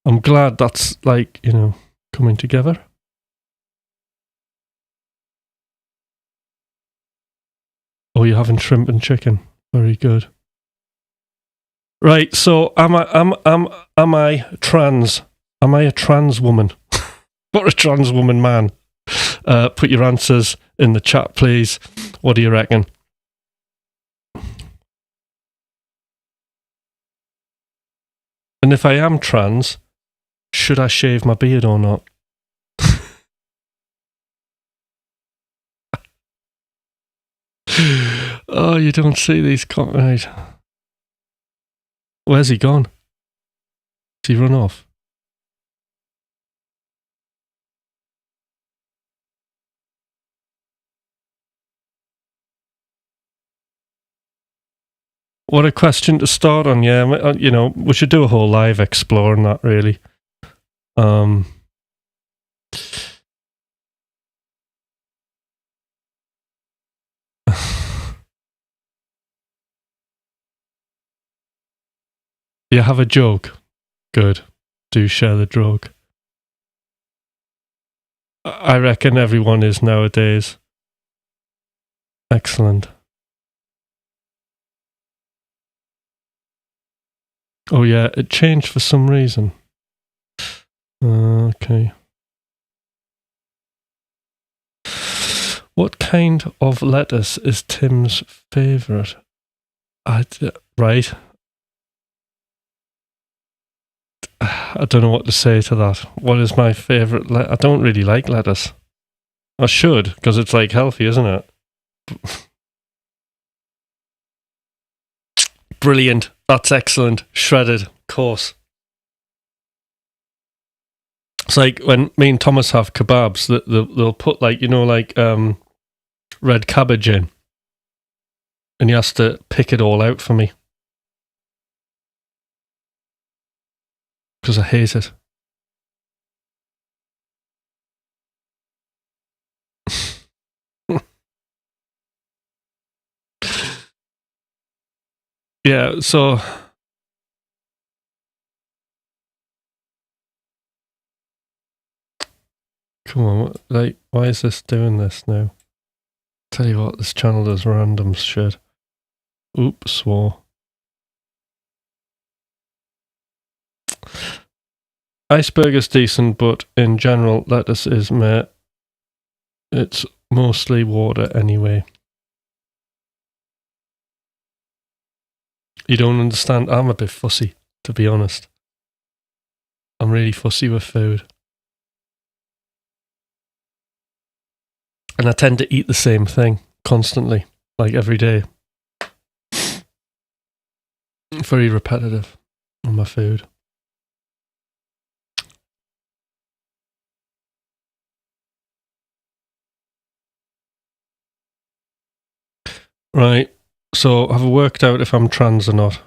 Speaker 1: I'm glad that's, like, you know, coming together. Oh, you're having shrimp and chicken. Very good. Right, so am I trans? Am I a trans woman? Or a trans woman man? Put your answers in the chat, please. What do you reckon? And if I am trans, should I shave my beard or not? Oh, you don't see these right. Where's he gone? Has he run off? What a question to start on, yeah. You know, we should do a whole live exploring that, really. You have a joke? Good. Do share the joke. I reckon everyone is nowadays. Excellent. Oh yeah, it changed for some reason. Okay. What kind of lettuce is Tim's favourite? Right. I don't know what to say to that. What is my favourite I don't really like lettuce. I should, because it's like healthy, isn't it? Brilliant. That's excellent. Shredded, of course. It's like when me and Thomas have kebabs, they'll put, like, you know, like red cabbage in. And he has to pick it all out for me. Because I hate it. Yeah, so... Come on, like, why is this doing this now? Tell you what, this channel does random shit. Oops, swore. Iceberg is decent, but in general, lettuce is meh. It's mostly water anyway. You don't understand? I'm a bit fussy, to be honest. I'm really fussy with food. And I tend to eat the same thing constantly, like every day. Very repetitive on my food. Right, so have I worked out if I'm trans or not?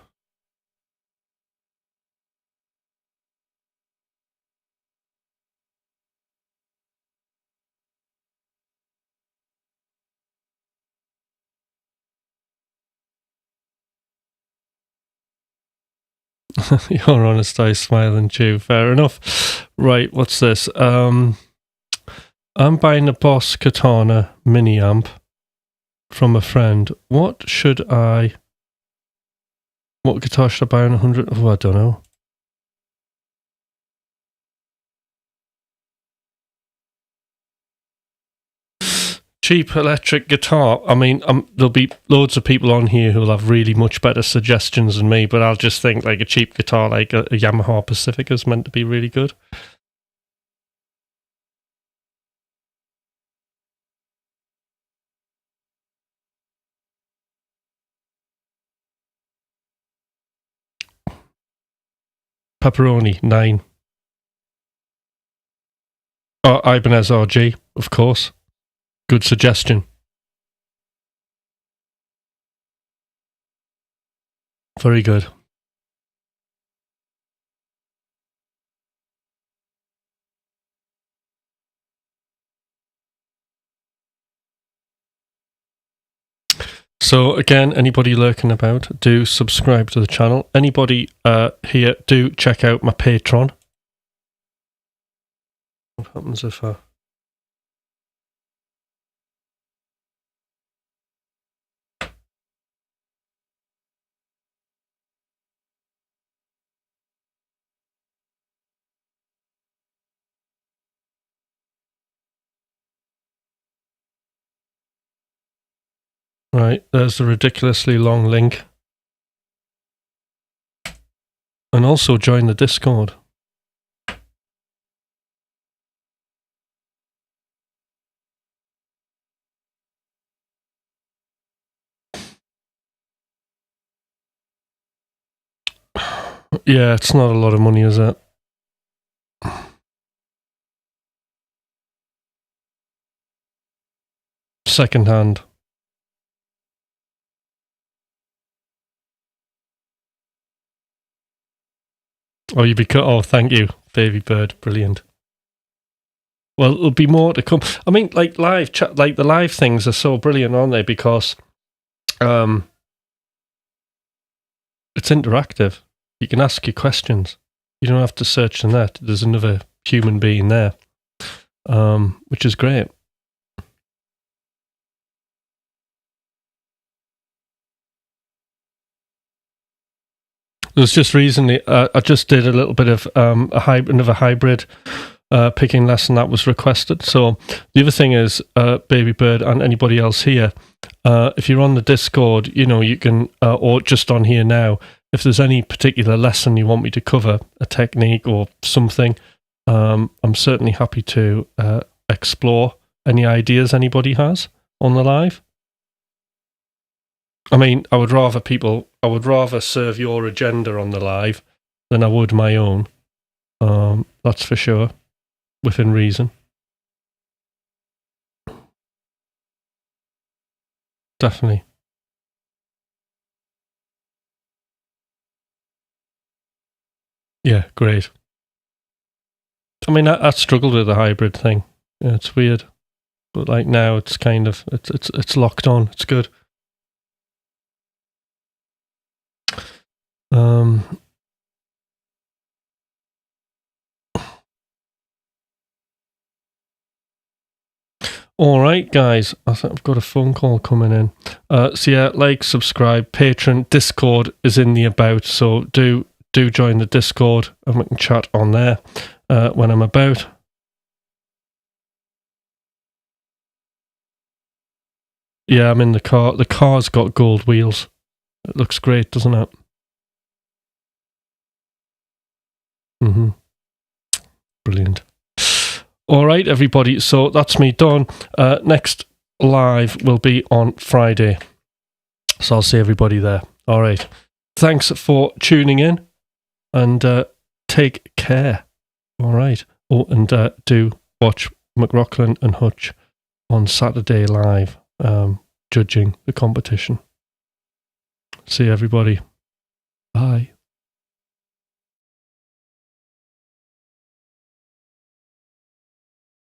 Speaker 1: You're honest, I smile and chew. Fair enough. Right, what's this? I'm buying a Boss Katana mini amp from a friend. What guitar should I buy on 100? Oh, I don't know. Cheap electric guitar. I mean, there'll be loads of people on here who'll have really much better suggestions than me, but I'll just think like a cheap guitar, like a Yamaha Pacifica, is meant to be really good. Pepperoni, 9. Ibanez RG, of course. Good suggestion. Very good. So again, anybody lurking about, do subscribe to the channel. Anybody here, do check out my Patreon. What happens if I... Right, there's the ridiculously long link. And also join the Discord. Yeah, it's not a lot of money, is it? Second hand. Oh, you be cut. Oh, thank you, baby bird. Brilliant. Well, there'll be more to come. I mean, like live chat, like the live things are so brilliant, aren't they? Because it's interactive. You can ask your questions. You don't have to search the net. There's another human being there, which is great. There was just recently, I just did a little bit of another hybrid picking lesson that was requested. So the other thing is, Baby Bird and anybody else here, if you're on the Discord, you know, you can, or just on here now, if there's any particular lesson you want me to cover, a technique or something, I'm certainly happy to explore any ideas anybody has on the live. I mean, I would rather serve your agenda on the live than I would my own. That's for sure, within reason. Definitely. Yeah, great. I mean, I struggled with the hybrid thing. Yeah, it's weird, but like now, it's kind of it's locked on. It's good. All right, guys. I think I've got a phone call coming in. So yeah, like, subscribe, Patreon, Discord is in the about. So do join the Discord, and we can chat on there when I'm about. Yeah, I'm in the car. The car's got gold wheels. It looks great, doesn't it? Brilliant. All right, everybody. So that's me done. Next live will be on Friday. So I'll see everybody there. All right. Thanks for tuning in, and take care. All right. Oh, and do watch McRocklin and Hutch on Saturday live, judging the competition. See everybody. Bye.